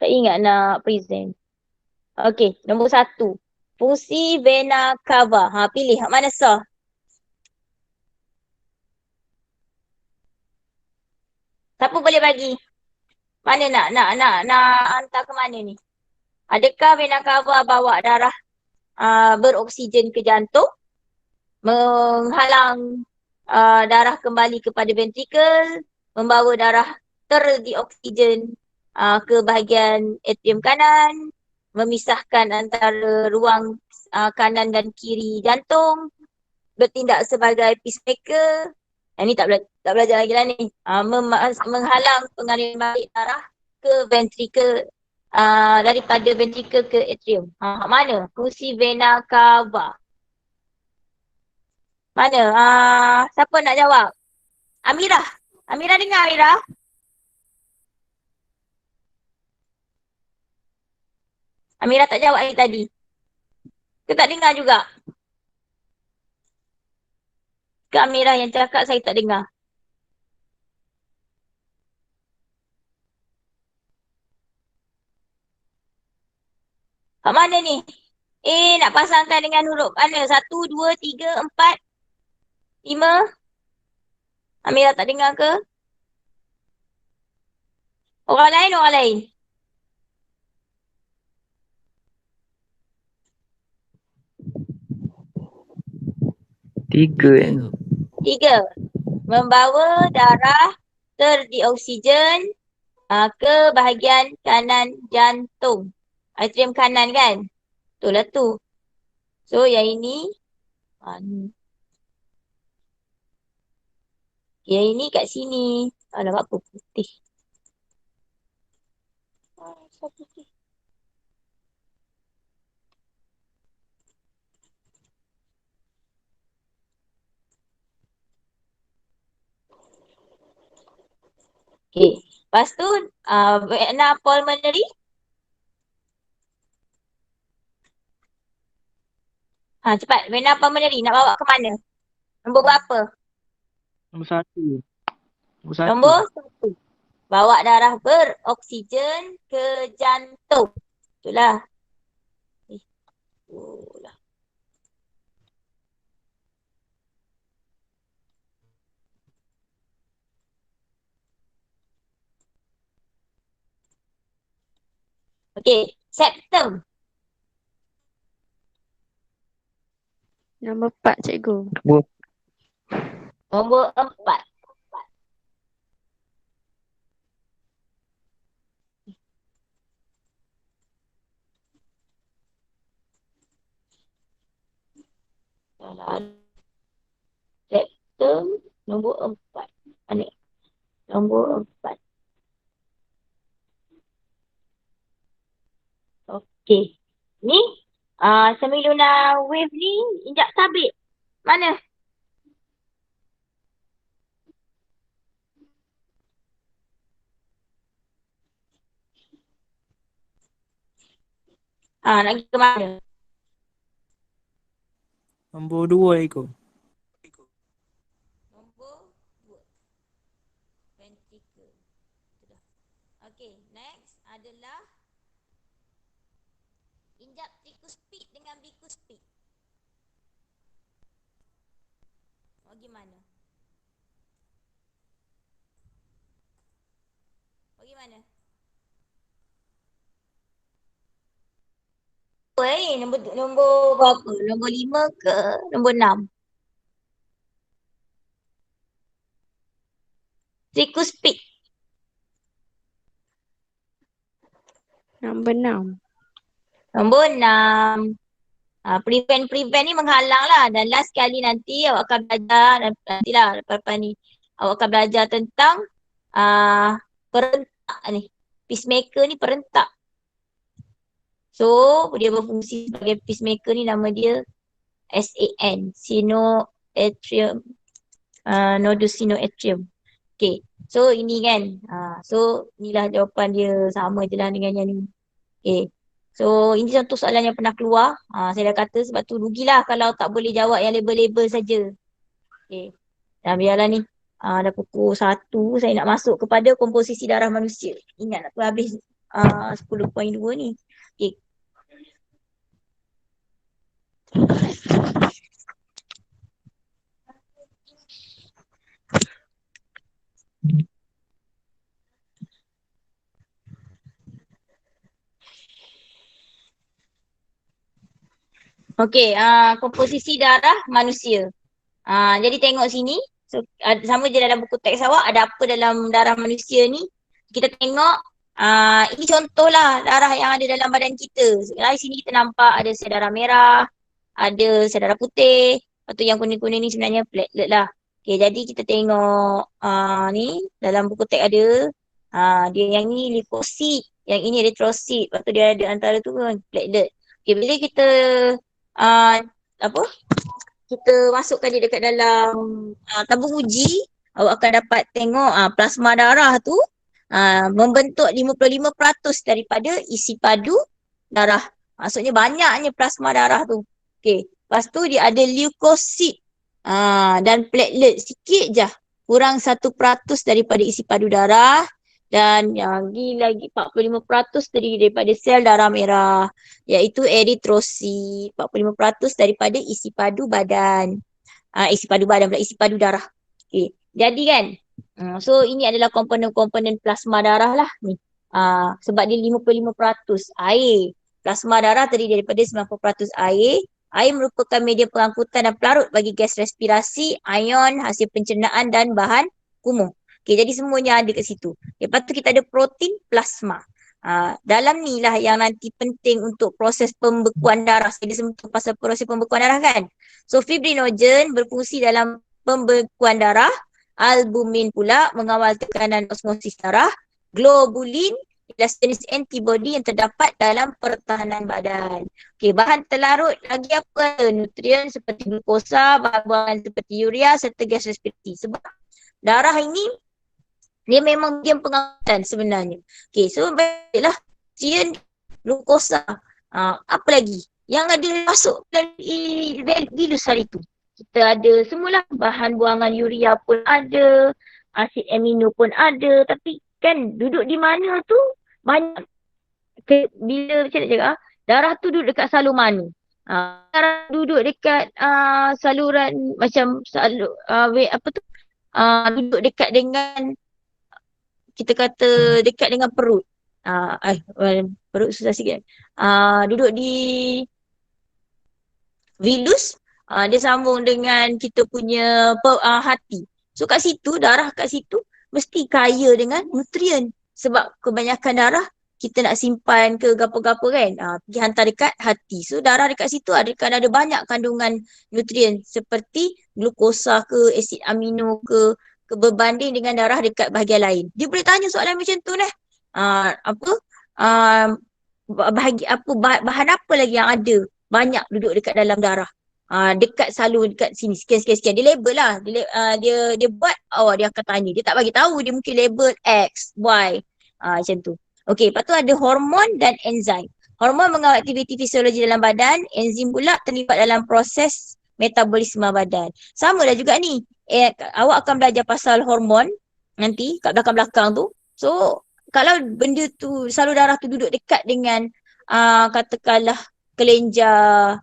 Tak ingat nak present. Okey, nombor 1. Fungsi vena cava. Pilih. Hak mana sah? Siapa boleh bagi? Mana nak hantar ke mana ni? Adakah vena cava bawa darah beroksigen ke jantung? Menghalang darah kembali kepada ventrikel, membawa darah terdioksigen ke bahagian atrium kanan, memisahkan antara ruang kanan dan kiri jantung, bertindak sebagai pacemaker. Ini tak belajar lagi lah ni. Menghalang pengaliran balik darah ke ventrikel, daripada ventrikel ke atrium. Mana? Fungsi vena cava. Mana? Siapa nak jawab? Amirah. Amirah dengar Amirah? Amirah tak jawab hari tadi. Ke tak dengar juga? Ke Amirah yang cakap saya tak dengar? Kat mana ni? Nak pasangkan dengan huruf mana? 1, 2, 3, 4, 5? Amirah tak dengar ke? Orang lain? 3. 3. Membawa darah terdioksigen ke bahagian kanan jantung. Atrium kanan kan? Betul lah tu. So yang ini yang ini kat sini. Alamak apa putih. Putih. Okay. Lepas tu, vena pulmonary. Cepat. Vena pulmonary nak bawa ke mana? Nombor berapa? Nombor 1. Nombor 1. Nombor 1. Bawa darah beroksigen ke jantung. Itulah. Itulah. Okey, septum. Nombor 4 cikgu. Nombor 4. Septum nombor 4. Mana? Nombor 4. Okey. Ni semilunar wave ni injak sabit. Mana? Nak pergi ke mana? Nombor 2 ikut. Nombor 2. Ventricle. Okey, next adalah injap tricuspid dengan bicuspid. Bagaimana? Nombor berapa? Nombor 5 ke nombor 6? Tricuspid. Nombor 6. Nombor 6. Prevent ni menghalang lah. Dan last sekali nanti awak akan belajar, nantilah lepas ni awak akan belajar tentang perentak ni. Pacemaker ni perentak. So dia berfungsi sebagai pacemaker ni, nama dia SAN, sinoatrium, nodus sinoatrium. Okay, So ini kan. So inilah jawapan dia, sama je lah dengan yang ni. Okay. So ini contoh soalan yang pernah keluar. Saya dah kata sebab tu rugilah kalau tak boleh jawab yang label-label saja. Okay. Dan biarlah ni. Dah pukul 1, saya nak masuk kepada komposisi darah manusia. Ingat aku habis 10.2 ni. Okay. Okey, komposisi darah manusia. Jadi tengok sini. So, sama je dalam buku teks awak, ada apa dalam darah manusia ni. Kita tengok, ini contohlah darah yang ada dalam badan kita. Dari sini kita nampak ada sel darah merah, ada sel darah putih. Lepas tu yang kuning-kuning ni sebenarnya platelet lah. Okey, jadi kita tengok ni dalam buku teks ada. Dia yang ni leukosit, yang ini eritrosit. Lepas tu dia ada antara tu kan platelet. Okey, bila kita kita masukkan dia dekat dalam tabung uji, awak akan dapat tengok plasma darah tu membentuk 55% daripada isi padu darah. Maksudnya banyaknya plasma darah tu. Okey, lepas tu dia ada leukosit dan platelet sikit je, kurang 1% daripada isi padu darah. Dan yang lagi 45% terdiri daripada sel darah merah, iaitu eritrosit. 45% daripada isi padu badan. Isi padu darah. Okay. Jadi kan, so ini adalah komponen-komponen plasma darah lah ni. Sebab dia 55% air. Plasma darah terdiri daripada 90% air. Air merupakan media pengangkutan dan pelarut bagi gas respirasi, ion, hasil pencernaan dan bahan kumuh. Okay, jadi semuanya ada kat situ. Lepas tu kita ada protein plasma. Dalam ni lah yang nanti penting untuk proses pembekuan darah. Saya sebut pasal proses pembekuan darah kan. So fibrinogen berfungsi dalam pembekuan darah. Albumin pula mengawal tekanan osmosis darah. Globulin ialah jenis antibody yang terdapat dalam pertahanan badan. Okay, bahan terlarut lagi apa? Nutrien seperti glukosa, bahan buangan seperti urea serta gas respirasi. Sebab darah ini dia memang medium pengangkutan sebenarnya. Okay, so baiklah. Nutrien, glukosa. Apa lagi? Yang ada masuk dari virus hari tu. Kita ada semualah, bahan buangan urea pun ada, asid amino pun ada. Tapi kan duduk di mana tu banyak. Bila macam nak cakap, darah tu duduk dekat salur mana? Darah duduk dekat saluran macam duduk dekat dengan, kita kata dekat dengan perut. Perut susah sikit. Duduk di vilus, dia sambung dengan kita punya hati. So kat situ, darah kat situ mesti kaya dengan nutrien. Sebab kebanyakan darah kita nak simpan ke gapo-gapo kan, pergi hantar dekat hati. So darah dekat situ ada banyak kandungan nutrien seperti glukosa ke, asid amino ke berbanding dengan darah dekat bahagian lain. Dia boleh tanya soalan macam tu nih. Bahan apa lagi yang ada banyak duduk dekat dalam darah? Dekat salur dekat sini sekian. Dia label lah. Dia buat, dia akan tanya. Dia tak bagi tahu, dia mungkin label X, Y. Macam tu. Okey, lepas tu ada hormon dan enzim. Hormon mengawal aktiviti fisiologi dalam badan, enzim pula terlibat dalam proses metabolisme badan. Sama dah juga ni. Awak akan belajar pasal hormon nanti kat belakang-belakang tu. So, kalau benda tu, salur darah tu duduk dekat dengan katakanlah kelenjar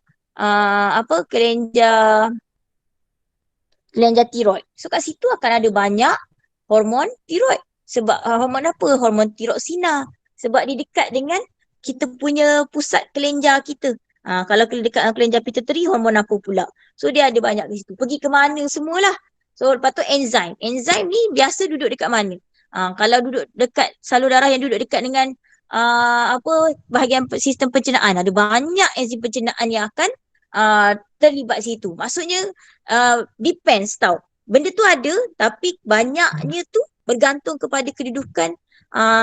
tiroid. So kat situ akan ada banyak hormon tiroid. Sebab hormon apa? Hormon tiroksina. Sebab dia dekat dengan kita punya pusat kelenjar kita. Kalau dekat dengan kelenjar pituitary, hormon apa pula? So dia ada banyak di situ. Pergi ke mana semualah. So lepas tu enzim. Enzim ni biasa duduk dekat mana? Kalau duduk dekat salur darah yang duduk dekat dengan bahagian sistem pencernaan, ada banyak enzim pencernaan yang akan terlibat situ. Maksudnya depends tau. Benda tu ada tapi banyaknya tu bergantung kepada kedudukan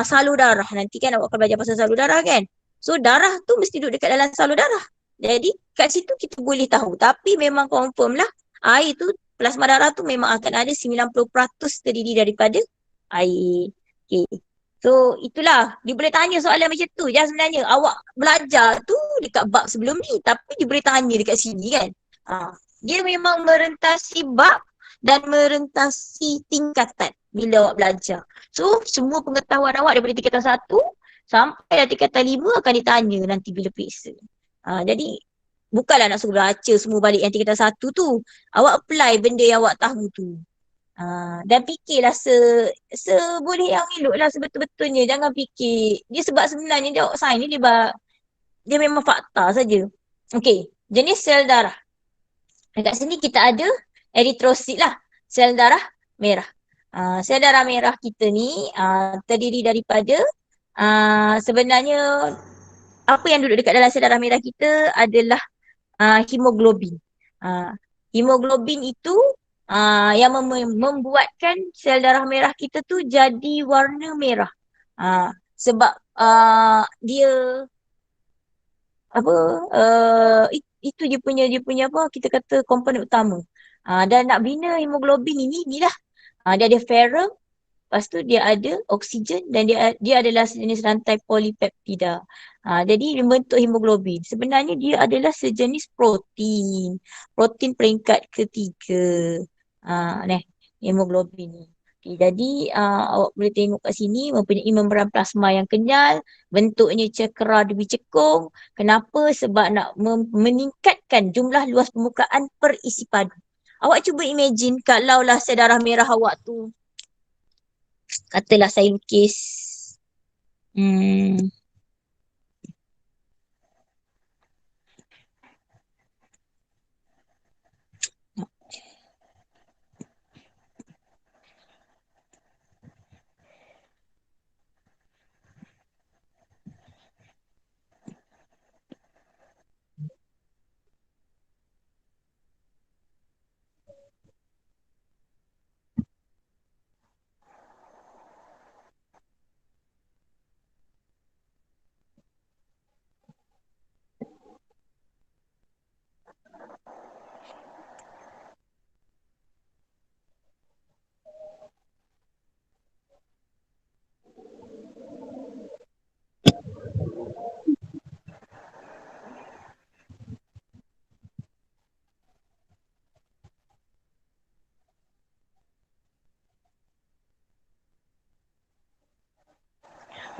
salur darah. Nanti kan awak akan belajar pasal salur darah kan. So darah tu mesti duduk dekat dalam salur darah. Jadi kat situ kita boleh tahu. Tapi memang confirm lah air tu, plasma darah tu memang akan ada 90% terdiri daripada air. Okay. So itulah, dia boleh tanya soalan macam tu je sebenarnya. Awak belajar tu dekat bab sebelum ni, tapi dia boleh tanya dekat sini kan. Dia memang merentasi bab dan merentasi tingkatan bila awak belajar. So semua pengetahuan awak daripada tingkatan 1 sampai tingkatan 5 akan ditanya nanti bila periksa. Jadi bukanlah nak suruh baca semua balik yang tingkatan 1 tu. Awak apply benda yang awak tahu tu. Dan fikirlah seboleh yang elok lah sebetul-betulnya. Jangan fikir. Dia sebab sebenarnya dia sains ni dia memang fakta saja. Okey, jenis sel darah. Dekat sini kita ada eritrosit lah. Sel darah merah. Sel darah merah kita ni terdiri daripada sebenarnya apa yang duduk dekat dalam sel darah merah kita adalah hemoglobin. Hemoglobin itu yang membuatkan sel darah merah kita tu jadi warna merah. Sebab dia apa itu dia punya apa kita kata komponen utama. Dan nak bina hemoglobin inilah dia ada ferrum. Lepas tu dia ada oksigen dan dia adalah sejenis rantai polipeptida. Jadi membentuk hemoglobin. Sebenarnya dia adalah sejenis protein. Protein peringkat ketiga. Hemoglobin ni. Okay, jadi awak boleh tengok kat sini mempunyai membran plasma yang kenyal, bentuknya cekera demi cekung. Kenapa? Sebab nak meningkatkan jumlah luas permukaan perisi padu. Awak cuba imagine kalaulah sel darah merah awak tu, katalah saya lukis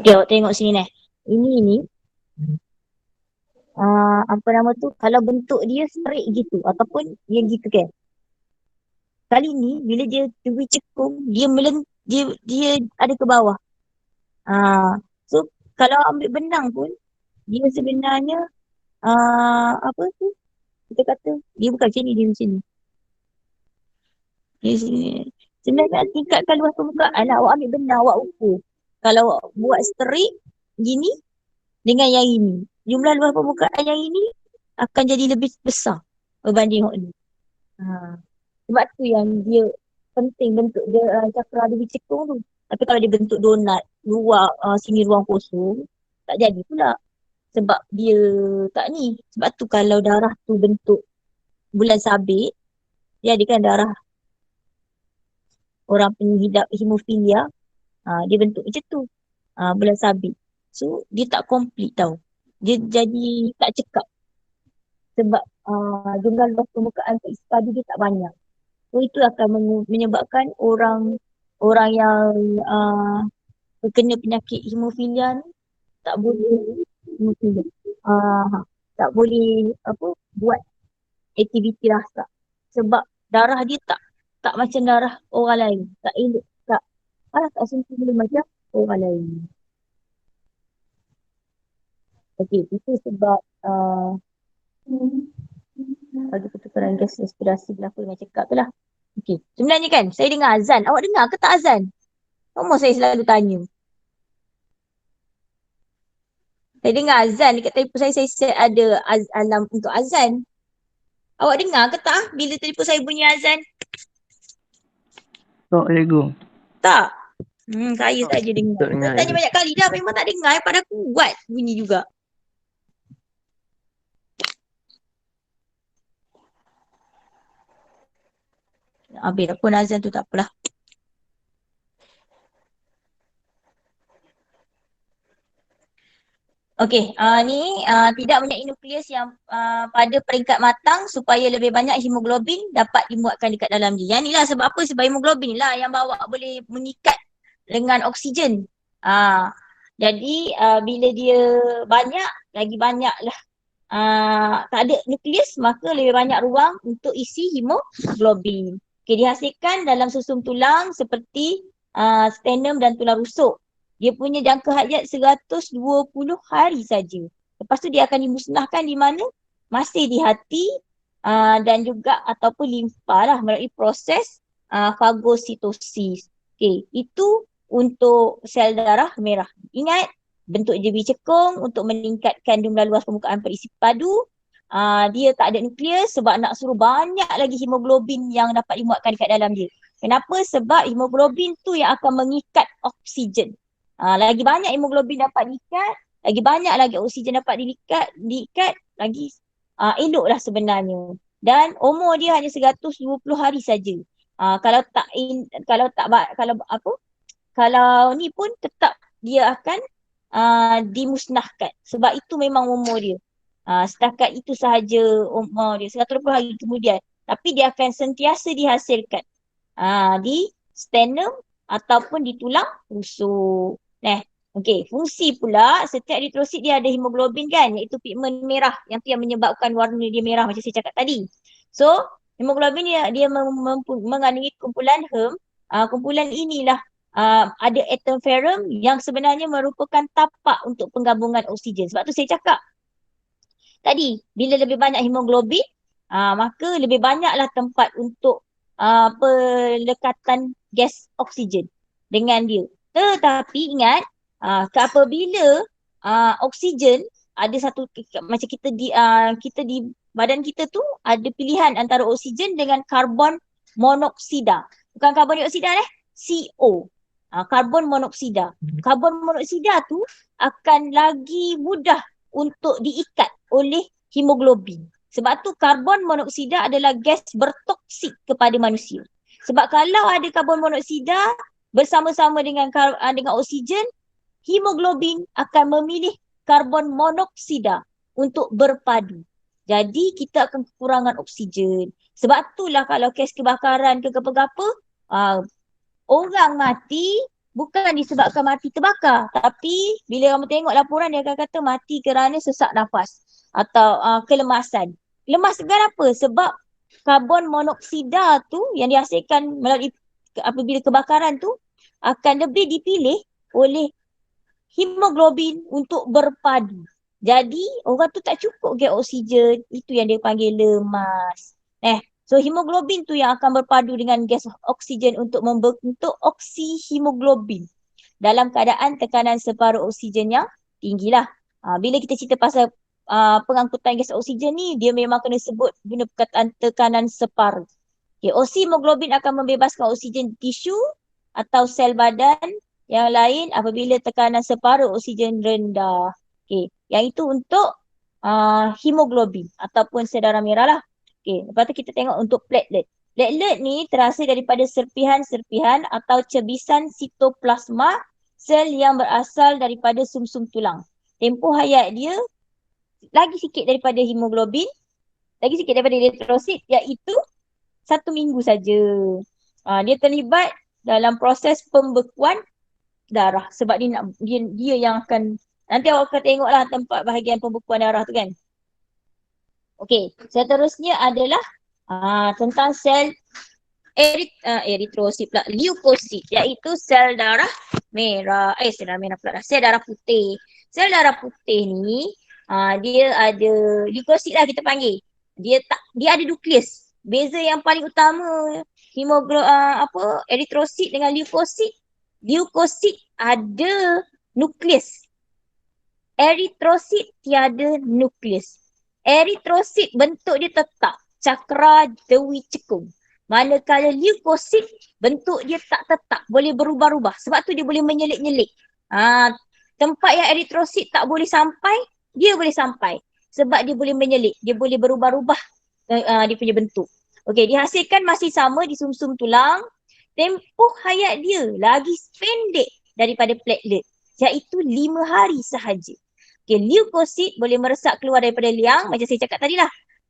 okay, awak tengok sini ni. Ini ni apa nama tu, kalau bentuk dia straight gitu ataupun dia gitu kan. Kali ni bila dia tebi cekung, dia ada ke bawah. So kalau ambil benang pun dia sebenarnya apa tu? Kita kata dia bukan macam ni, dia macam ni. Dia sini. Sebenarnya nak tingkatkan luas permukaan lah. Awak ambil benang, awak ukur. Kalau awak buat straight gini dengan yang ini, jumlah luas permukaan yang ini akan jadi lebih besar berbanding yang ni. Sebab tu yang dia penting bentuk dia cakra dia bercekung tu. Tapi kalau dia bentuk donat, luar sini ruang kosong, tak jadi pula. Sebab dia tak ni. Sebab tu kalau darah tu bentuk bulan sabit, dia ada kan darah orang pengidap hemofilia, dia bentuk macam tu. Bulan sabit. So dia tak complete tau. Dia jadi tak cekap. Sebab jumlah luas permukaan perisi padu dia tak banyak. So itu akan menyebabkan orang yang terkena penyakit hemofilia ni tak boleh hemofilia. Tak boleh buat aktiviti rasa. Sebab darah dia tak macam darah orang lain. Tak elok. Tak sentuh macam orang lain. Okey, itu sebab bagi pertukaran gas respirasi berlaku dengan cekap tu lah. Okey, sebenarnya kan saya dengar azan. Awak dengar ke tak azan? Semua saya selalu tanya. Saya dengar azan dekat telefon saya set ada alarm untuk azan. Awak dengar ke tak bila telefon saya bunyi azan? Tak, cikgu. Tak. Saya saja dengar. Tak dengar, Saya tanya cikgu. banyak kali dah memang tak dengar. Pada kuat bunyi juga. Habis pun azan tu tak apalah. Okey, ni tidak mempunyai nukleus yang pada peringkat matang supaya lebih banyak hemoglobin dapat dimuatkan dekat dalam dia. Yang ni lah sebab apa? Sebab hemoglobin lah yang bawa boleh mengikat dengan oksigen. Jadi bila dia banyak, lagi banyak lah tak ada nukleus, maka lebih banyak ruang untuk isi hemoglobin. Okey, dihasilkan dalam susum tulang seperti sternum dan tulang rusuk. Dia punya jangka hayat 120 hari saja. Lepas tu dia akan dimusnahkan di mana? Masih di hati dan juga ataupun limfa lah melalui proses fagositosis. Okey, itu untuk sel darah merah. Ingat, bentuk dia cekung untuk meningkatkan jumlah luas permukaan perisi padu. Dia tak ada nukleus sebab nak suruh banyak lagi hemoglobin yang dapat dimuatkan dekat dalam dia. Kenapa? Sebab hemoglobin tu yang akan mengikat oksigen. Lagi banyak hemoglobin dapat diikat, lagi banyak lagi oksigen dapat diikat lagi eloklah sebenarnya. Dan umur dia hanya 120 hari saja. Kalau ni pun tetap dia akan dimusnahkan sebab itu memang umur dia. Setakat itu sahaja umur dia, 120 hari kemudian. Tapi dia akan sentiasa dihasilkan di sternum ataupun di tulang rusuk. Okey, fungsi pula setiap eritrosit dia ada hemoglobin kan, iaitu pigmen merah yang tu yang menyebabkan warna dia merah macam saya cakap tadi. So, hemoglobin dia mengandungi kumpulan HEM. Kumpulan inilah ada atom ferrum yang sebenarnya merupakan tapak untuk penggabungan oksigen. Sebab tu saya cakap tadi, bila lebih banyak hemoglobin, maka lebih banyaklah tempat untuk pelekatan gas oksigen dengan dia. Tetapi ingat, apabila oksigen ada satu macam kita di badan kita tu ada pilihan antara oksigen dengan karbon monoksida. Bukan karbon dioksida CO. Karbon monoksida. Karbon monoksida tu akan lagi mudah untuk diikat oleh hemoglobin. Sebab tu karbon monoksida adalah gas bertoksik kepada manusia. Sebab kalau ada karbon monoksida bersama-sama dengan oksigen, hemoglobin akan memilih karbon monoksida untuk berpadu. Jadi kita akan kekurangan oksigen. Sebab itulah kalau kes kebakaran ke apa-apa, orang mati bukan disebabkan mati terbakar. Tapi bila kamu tengok laporan dia akan kata mati kerana sesak nafas atau kelemasan. Lemas kenapa? Sebab karbon monoksida tu yang dihasilkan melalui apabila kebakaran tu akan lebih dipilih oleh hemoglobin untuk berpadu. Jadi orang tu tak cukup gas oksigen, itu yang dia panggil lemas. So hemoglobin tu yang akan berpadu dengan gas oksigen untuk membentuk oksihemoglobin dalam keadaan tekanan separuh oksigen yang tinggilah. Bila kita cerita pasal pengangkutan gas oksigen ni, dia memang kena sebut guna perkataan tekanan separuh. Okay, oksihemoglobin akan membebaskan oksigen tisu atau sel badan yang lain apabila tekanan separuh oksigen rendah. Okay, yang itu untuk hemoglobin ataupun sel darah merah lah. Okay, lepas tu kita tengok untuk platelet. Platelet ni terhasil daripada serpihan-serpihan atau cebisan sitoplasma sel yang berasal daripada sumsum tulang. Tempoh hayat dia lagi sikit daripada hemoglobin, lagi sikit daripada eritrosit, iaitu 1 minggu saja. Dia terlibat dalam proses pembekuan darah sebab dia yang akan, nanti awak akan tengoklah tempat bahagian pembekuan darah tu kan. Okey, seterusnya adalah tentang sel eritrosit pula, leukosit, iaitu sel darah merah, sel darah merah pula, sel darah putih. Sel darah putih ni dia ada leukosit lah kita panggil. Dia ada nukleus. Beza yang paling utama eritrosit dengan leukosit. Leukosit ada nukleus. Eritrosit tiada nukleus. Eritrosit bentuk dia tetap, cakra dewi cekung. Manakala leukosit bentuk dia tak tetap, boleh berubah-ubah. Sebab tu dia boleh menyelit-nyelit. Tempat yang eritrosit tak boleh sampai, dia boleh sampai. Sebab dia boleh menyelit, dia boleh berubah-ubah dia punya bentuk. Okey, dihasilkan masih sama di sumsum tulang. Tempoh hayat dia lagi pendek daripada platelet, iaitu 5 hari sahaja. Okay, leukosit boleh meresap keluar daripada liang macam saya cakap tadi lah.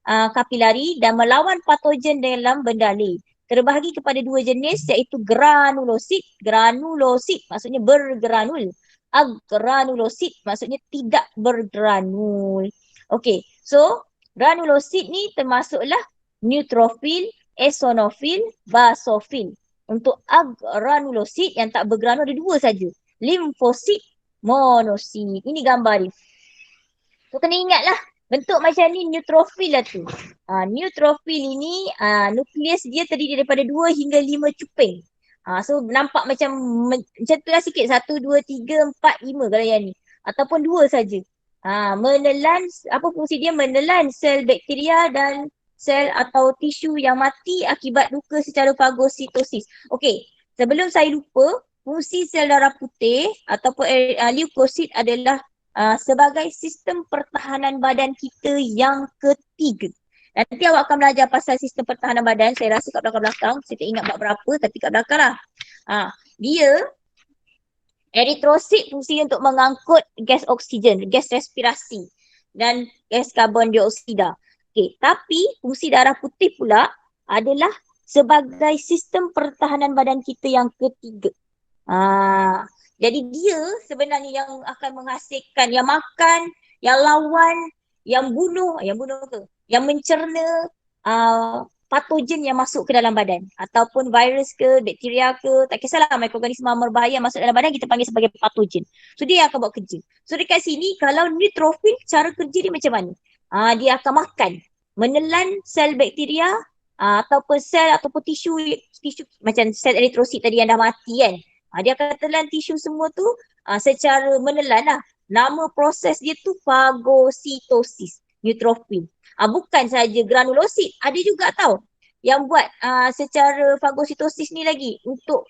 Kapilari dan melawan patogen dalam benda air. Terbahagi kepada dua jenis iaitu granulosit. Granulosit maksudnya bergranul. Agranulosit maksudnya tidak bergranul. Okay, so granulosit ni termasuklah neutrofil, eosinofil, basofil. Untuk agranulosit yang tak bergranul ada dua saja. Limfosit, monosit. Ini gambar dia. So kena ingatlah bentuk macam ni neutrofil lah tu. Neutrofil ini nukleus dia terdiri daripada 2 hingga 5 cuping. So nampak macam tu lah sikit. 1, 2, 3, 4, 5 kalau yang ni. Ataupun 2 saja. Menelan, apa fungsi dia? Menelan sel bakteria dan sel atau tisu yang mati akibat luka secara fagositosis. Okey, sebelum saya lupa, fungsi sel darah putih ataupun leukosit adalah sebagai sistem pertahanan badan kita yang ketiga. Nanti awak akan belajar pasal sistem pertahanan badan. Saya rasa kat belakang-belakang. Saya tak ingat bab berapa tapi kat belakang lah. Dia eritrosit fungsi untuk mengangkut gas oksigen, gas respirasi dan gas karbon dioksida. Okay, tapi fungsi darah putih pula adalah sebagai sistem pertahanan badan kita yang ketiga. Jadi dia sebenarnya yang akan menghasilkan, yang makan, yang lawan, yang bunuh ke? Yang mencerna patogen yang masuk ke dalam badan. Ataupun virus ke, bakteria ke, tak kisahlah mikroorganisma berbahaya masuk dalam badan, kita panggil sebagai patogen. So dia akan buat kerja. So dekat sini kalau neutrofil, cara kerja dia macam mana? Dia akan makan, menelan sel bakteria ataupun sel ataupun tisu macam sel eritrosit tadi yang dah mati kan. Dia akan telan tisu semua tu secara menelan lah. Nama proses dia tu fagositosis, neutrofil. Bukan saja granulosit, ada juga tau yang buat secara fagositosis ni lagi untuk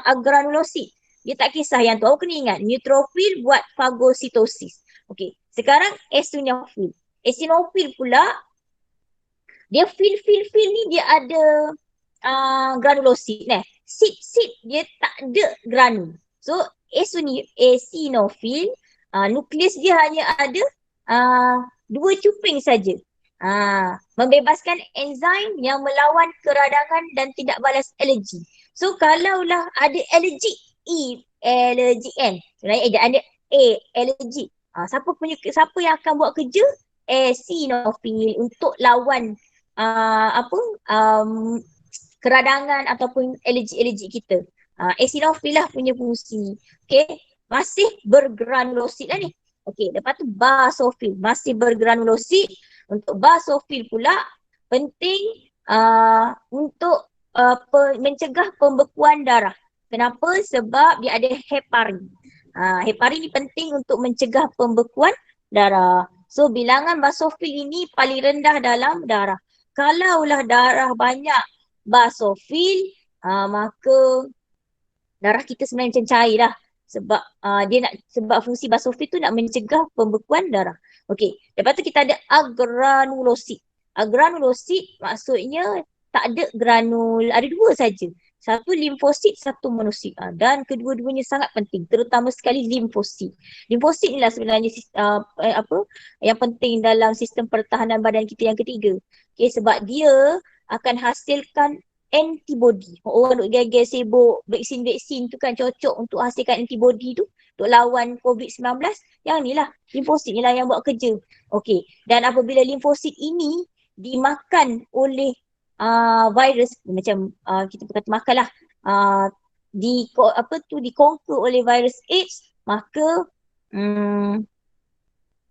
agranulosit. Dia tak kisah yang tu, awak kena ingat neutrofil buat fagositosis. Okey, sekarang eosinofil. Eosinofil pula dia fil ni dia ada granulosit Sit dia tak ada granul. So eosinofil nukleus dia hanya ada 2 cuping saja. Membebaskan enzim yang melawan keradangan dan tidak balas alergi. So kalaulah ada alergi alergi N. Sebenarnya ada alergi. Siapa yang akan buat kerja? Eosinofil untuk lawan keradangan ataupun alergi kita. Eosinofil lah punya fungsi. Okay, masih bergranulosit lah ni. Okay, lepas tu basofil, masih bergranulosit. Untuk basofil pula penting untuk mencegah pembekuan darah. Kenapa? Sebab dia ada heparin. Heparin ni penting untuk mencegah pembekuan darah. So bilangan basofil ini paling rendah dalam darah. Kalaulah darah banyak basofil, maka darah kita sebenarnya macam cair lah. Sebab sebab fungsi basofil tu nak mencegah pembekuan darah. Okey, lepas tu kita ada agranulosit. Agranulosit maksudnya tak ada granul, ada 2 saja. Satu limfosit, satu monosit. Dan kedua-duanya sangat penting, terutama sekali limfosit. Limfosit ni lah sebenarnya yang penting dalam sistem pertahanan badan kita yang ketiga. Okay, sebab dia akan hasilkan antibody. Orang duk geger sibuk vaksin-vaksin tu kan cocok untuk hasilkan antibody tu untuk lawan COVID-19. Yang ni lah, limfosit ni lah yang buat kerja. Okey, dan apabila limfosit ini dimakan oleh virus, macam kita kata makan lah, dikonquer oleh virus AIDS, maka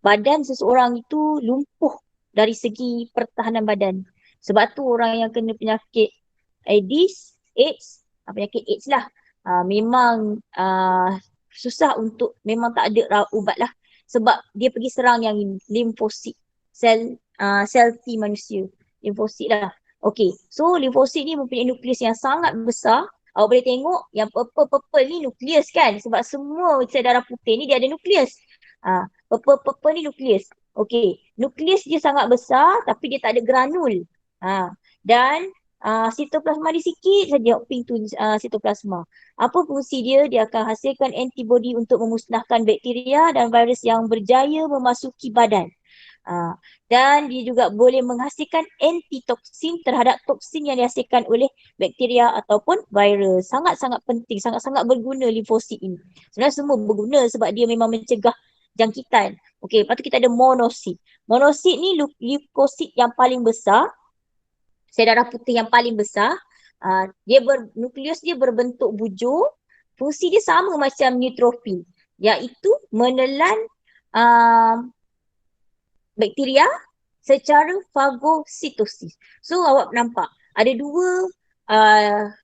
badan seseorang itu lumpuh dari segi pertahanan badan. Sebab tu orang yang kena penyakit AIDS, penyakit AIDS lah, memang susah untuk, memang tak ada ubat lah. Sebab dia pergi serang yang limfosit, sel T manusia, limfosit lah. Okey, so limfosit ni mempunyai nukleus yang sangat besar. Awak boleh tengok yang purple ni nukleus kan, sebab semua sel darah putih ni dia ada nukleus. Purple ni nukleus. Okey, nukleus dia sangat besar tapi dia tak ada granul. Dan Sitoplasma dia sikit saja pink tu sitoplasma. Apa fungsi dia? Dia akan hasilkan antibodi untuk memusnahkan bakteria dan virus yang berjaya memasuki badan. Dan dia juga boleh menghasilkan antitoksin terhadap toksin yang dihasilkan oleh bakteria ataupun virus. Sangat-sangat penting, sangat-sangat berguna limfosit ini. Sebenarnya semua berguna sebab dia memang mencegah jangkitan. Okey, lepas tu kita ada monosit. Monosit ni limfosit yang paling besar, sel darah putih yang paling besar. Nukleus dia berbentuk bujur. Fungsi dia sama macam neutrofil, iaitu menelan bakteria secara fagositosis. So awak nampak ada dua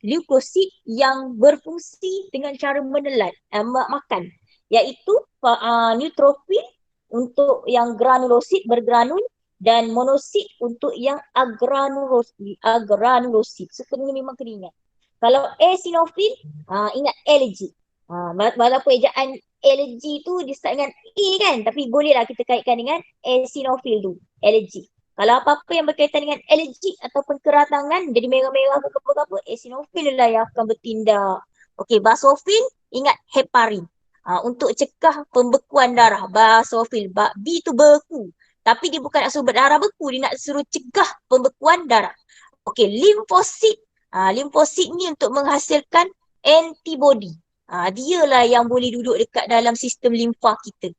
leukosit yang berfungsi dengan cara menelan, makan, iaitu neutrofil untuk yang granulosit bergranul dan monosit untuk yang agranulosit. So memang kena ingat. Kalau eosinofil, ingat alergi. Walaupun ejaan alergi tu dia start dengan E kan, tapi bolehlah kita kaitkan dengan eosinofil tu, alergi. Kalau apa-apa yang berkaitan dengan alergi ataupun keratangan, jadi merah-merah ke apa-apa, eosinofil lah yang akan bertindak. Okey, basofil, ingat heparin. Untuk cegah pembekuan darah, basofil. B tu beku. Tapi dia bukan nak suruh darah beku, dia nak suruh cegah pembekuan darah. Okey, limfosit. Limfosit ni untuk menghasilkan antibodi. Dialah yang boleh duduk dekat dalam sistem limfa kita.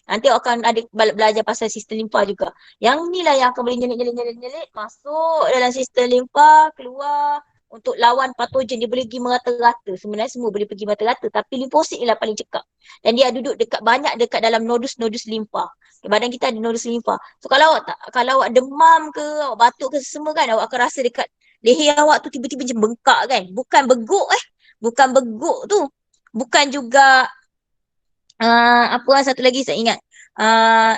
Nanti awak akan ada belajar pasal sistem limfa juga. Yang ni lah yang akan boleh nyelit masuk dalam sistem limfa, keluar untuk lawan patogen. Dia boleh pergi merata-rata. Sebenarnya semua boleh pergi merata-rata, tapi limfosit ni lah paling cekap. Dan dia duduk banyak dekat dalam nodus-nodus limfa. Badan kita ada nodus limfa. So kalau awak demam ke, awak batuk ke semua kan, awak akan rasa dekat leher awak tu tiba-tiba macam bengkak kan. Bukan beguk Bukan beguk tu. Bukan juga apa satu lagi saya ingat.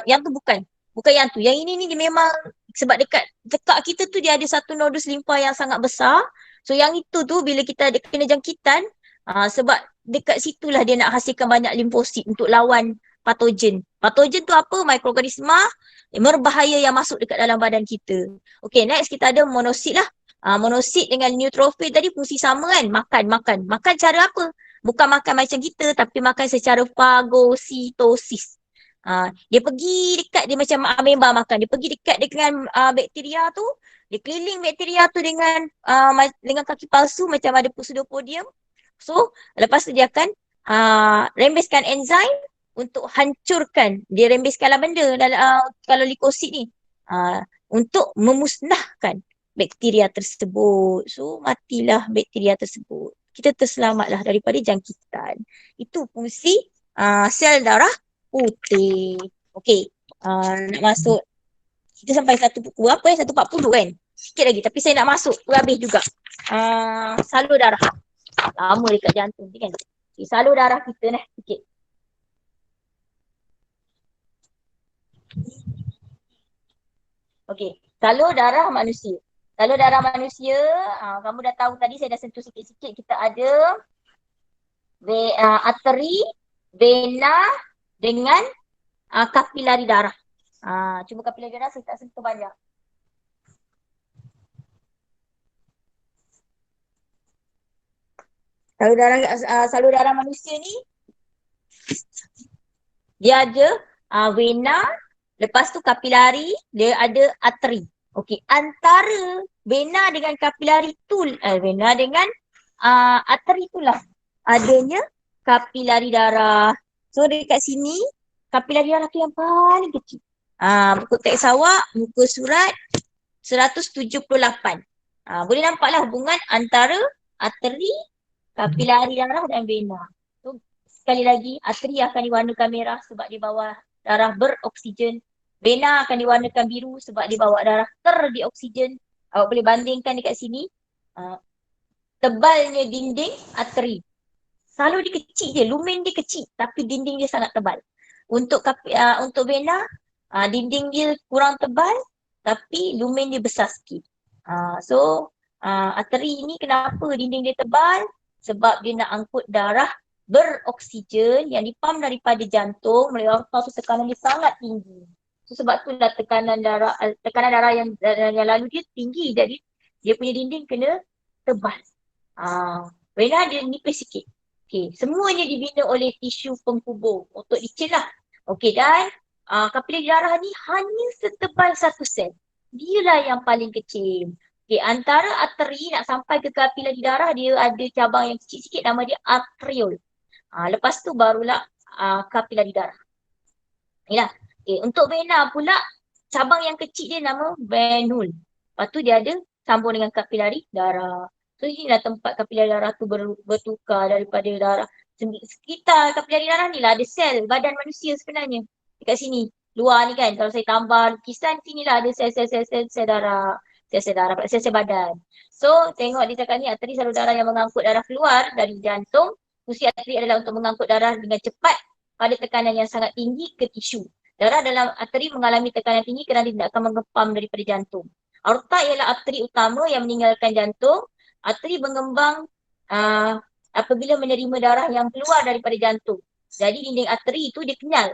Yang tu bukan yang tu. Yang ini ni dia memang sebab dekat tekak kita tu dia ada satu nodus limfa yang sangat besar. So yang itu tu bila kita ada kena jangkitan, sebab dekat situlah dia nak hasilkan banyak limfosit untuk lawan patogen. Patogen tu apa? Mikroorganisma berbahaya yang masuk dekat dalam badan kita. Okay, next kita ada monosit lah. Monosit dengan neutrofil tadi fungsi sama kan? Makan. Makan cara apa? Bukan makan macam kita, tapi makan secara fagositosis. Dia pergi dekat, dia macam ameba makan. Dia pergi dekat dengan bakteria tu. Dia keliling bakteria tu dengan kaki palsu macam ada pseudopodium. So, lepas tu dia akan rembeskan enzim untuk hancurkan. Dia rembeskanlah benda kalau leukosit ni. Untuk memusnahkan bakteria tersebut. So, matilah bakteria tersebut. Kita terselamatlah daripada jangkitan. Itu fungsi sel darah putih. Okey, nak masuk. Kita sampai 140 kan? Sikit lagi, tapi saya nak masuk habis juga. Salur darah. Lama dekat jantung ni kan. Okay, salur darah kita sikit. Okey, salur darah manusia. Salur darah manusia, kamu dah tahu tadi, saya dah sentuh sikit-sikit. Kita ada arteri, vena dengan kapilari darah. Cuma kapilari darah saya tak sentuh banyak. Salur darah manusia ni dia ada vena, lepas tu kapilari, dia ada arteri. Okey, antara vena dengan kapilari tu, vena dengan arteri itulah adanya kapilari darah. So dekat sini kapilari darah tu yang paling kecil. Buku teks awak, muka surat 178. Boleh nampaklah hubungan antara arteri, kapilari darah dan vena. So sekali lagi, arteri akan diwarnakan merah sebab dia bawa darah beroksigen. Vena akan diwarnakan biru sebab dia bawa darah terdioksigen. Awak boleh bandingkan dekat sini. Tebalnya dinding arteri. Selalu dia kecil je, lumen dia kecil tapi dinding dia sangat tebal. Untuk vena, dinding dia kurang tebal tapi lumen dia besar sikit. Arteri ni kenapa dinding dia tebal? Sebab dia nak angkut darah beroksigen yang dipam daripada jantung melalui otak, tekanan dia sangat tinggi. So, sebab itulah tekanan darah yang lalu dia tinggi. Jadi dia punya dinding kena tebal. Vena dia nipis sikit. Okey, semuanya dibina oleh tisu pengkubur otot licin lah. Okey, dan kapilari darah ni hanya setebal satu sel. Dialah yang paling kecil. Okey, antara arteri nak sampai ke kapilari darah, dia ada cabang yang kecil sikit, nama dia arteriol. Lepas tu barulah kapilari darah. Inilah. Okay, untuk vena pula, cabang yang kecil dia nama venule. Lepas tu dia ada sambung dengan kapilari darah. So inilah tempat kapilari darah tu bertukar daripada darah. Sekitar kapilari darah ni lah ada sel badan manusia sebenarnya. Dekat sini. Luar ni kan. Kalau saya tambah lukisan, sini lah ada sel-sel darah. Sel-sel darah, sel-sel badan. So tengok dia cakap ni, arteri salur darah yang mengangkut darah keluar dari jantung. Fungsi arteri adalah untuk mengangkut darah dengan cepat pada tekanan yang sangat tinggi ke tisu. Darah dalam arteri mengalami tekanan tinggi kerana tidak akan mengepam daripada jantung. Aorta ialah arteri utama yang meninggalkan jantung. Arteri mengembang apabila menerima darah yang keluar daripada jantung. Jadi dinding arteri itu dia kenyal.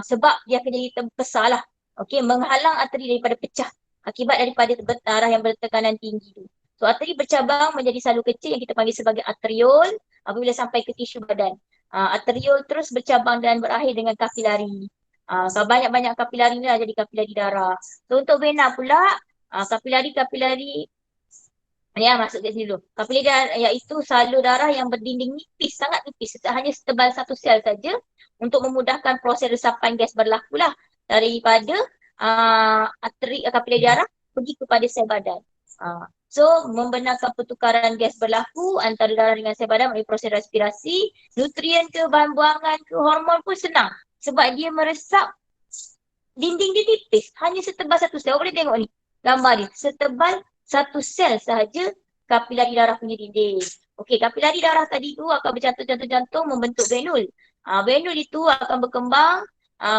Sebab dia akan jadi terbesar lah. Okey, menghalang arteri daripada pecah akibat daripada darah yang bertekanan tinggi tu. So arteri bercabang menjadi salur kecil yang kita panggil sebagai arteriol apabila sampai ke tisu badan. Arteriol terus bercabang dan berakhir dengan kapilari. So banyak-banyak kapilari ni lah jadi kapilari darah. So untuk vena pula, kapilari masuk ke sini dulu. Kapilari darah iaitu salur darah yang berdinding nipis, sangat nipis, hanya setebal satu sel saja untuk memudahkan proses resapan gas berlaku lah daripada arteri kapilari darah pergi kepada sel badan. So, membenarkan pertukaran gas berlaku antara darah dengan sel badan melalui proses respirasi, nutrien ke, bahan buangan ke, hormon pun senang. Sebab dia meresap, dinding dia tipis, hanya setebal satu sel. Awak boleh tengok ni, gambar ni, setebal satu sel sahaja kapilari darah punya dinding. Okey, kapilari darah tadi tu akan berjantung-jantung membentuk venul. Venul itu akan berkembang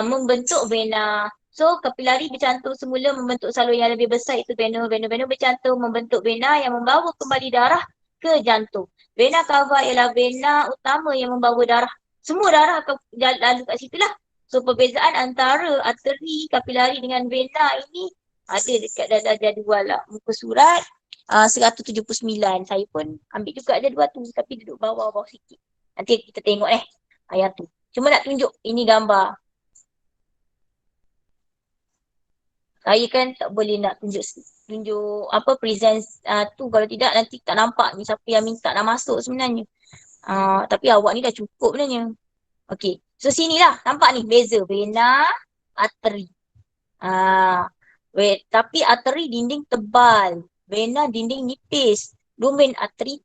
membentuk vena. So, kapilari bercantum semula membentuk salur yang lebih besar iaitu venule bercantum membentuk vena yang membawa kembali darah ke jantung. Vena cava ialah vena utama yang membawa darah. Semua darah akan lalu kat situ lah. So, perbezaan antara arteri, kapilari dengan vena ini ada dekat dalam jadual lah. Muka surat 179. Saya pun ambil juga jadual tu tapi duduk bawah-bawah sikit. Nanti kita tengok ayat tu. Cuma nak tunjuk ini gambar. Saya kan tak boleh nak tunjuk apa present tu, kalau tidak nanti tak nampak ni siapa yang minta nak masuk sebenarnya. Tapi awak ni dah cukup sebenarnya. Okey. So sinilah nampak ni beza vena, arteri. Tapi arteri dinding tebal, vena dinding nipis, lumen arteri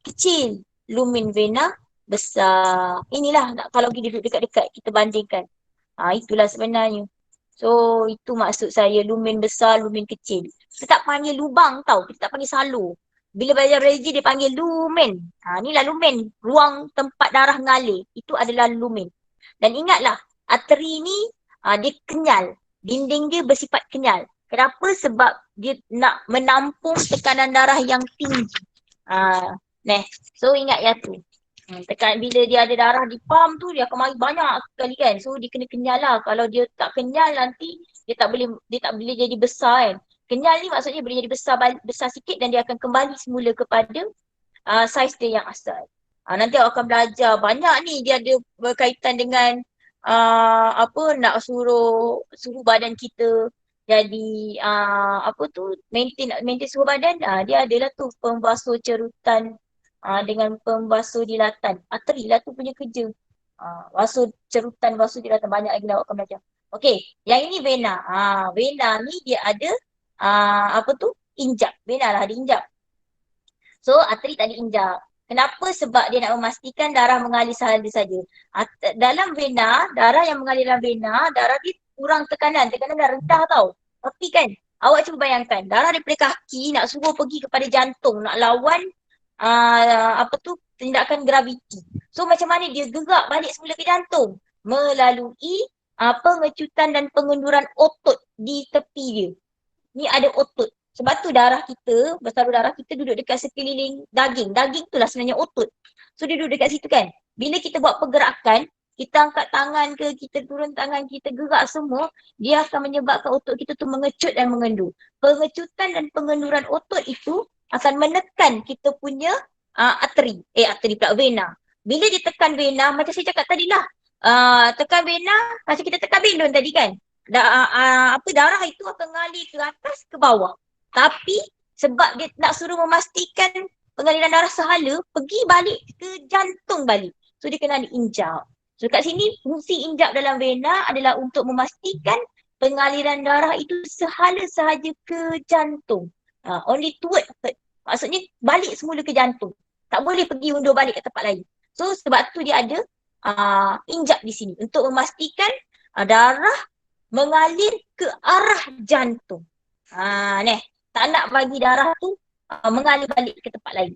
kecil, lumen vena besar. Inilah kalau kita duduk dekat-dekat kita bandingkan. Itulah sebenarnya. So, itu maksud saya, lumen besar, lumen kecil. Kita tak panggil lubang tau, kita tak panggil salur. Bila belajar biologi dia panggil lumen. Inilah lumen, ruang tempat darah mengalir. Itu adalah lumen. Dan ingatlah, arteri ni dia kenyal. Dinding dia bersifat kenyal. Kenapa? Sebab dia nak menampung tekanan darah yang tinggi. So ingat ya tu. Bila dia ada darah di pam tu dia akan mari banyak sekali kan. So dia kena kenyal lah. Kalau dia tak kenyal nanti dia tak boleh jadi besar kan. Kenyal ni maksudnya boleh jadi besar sikit dan dia akan kembali semula kepada saiz dia yang asal. Nanti awak akan belajar banyak ni, dia ada berkaitan dengan nak suruh badan kita jadi maintain suhu badan. Dia adalah tu pembasuh cerutan dengan pembasuh dilatan. Arteri lah tu punya kerja. Basuh cerutan, basuh dilatan, banyak lagi lah awak akan belajar. Okey, yang ini vena. Vena ni dia ada injak. Vena lah ada injak. So arteri tak ada injak. Kenapa? Sebab dia nak memastikan darah mengalir sahaja. Dalam vena, darah yang mengalir dalam vena, darah dia kurang tekanan dah rendah tau. Tapi kan, awak cuba bayangkan, darah daripada kaki nak suruh pergi kepada jantung, nak lawan tindakan graviti. So macam mana dia gerak balik semula ke jantung? Melalui pengecutan dan pengenduran otot di tepi dia. Ni ada otot. Sebab tu darah kita, salur darah kita duduk dekat sekeliling daging. Daging tu lah sebenarnya otot. So dia duduk dekat situ kan. Bila kita buat pergerakan, kita angkat tangan ke, kita turun tangan, kita gerak semua, dia akan menyebabkan otot kita tu mengecut dan mengendur. Pengecutan dan pengenduran otot itu akan menekan kita punya arteri pula, vena. Bila dia tekan vena, macam saya cakap tadi lah, tekan vena, macam kita tekan belon tadi kan, darah itu akan mengalir ke atas, ke bawah. Tapi sebab dia nak suruh memastikan pengaliran darah sehala, pergi balik ke jantung balik. So dia kena diinjak. So kat sini fungsi injap dalam vena adalah untuk memastikan pengaliran darah itu sehala sahaja ke jantung. Only toward, maksudnya balik semula ke jantung. Tak boleh pergi undur balik ke tempat lain. So sebab tu dia ada injap di sini untuk memastikan darah mengalir ke arah jantung. Tak nak bagi darah tu mengalir balik ke tempat lain.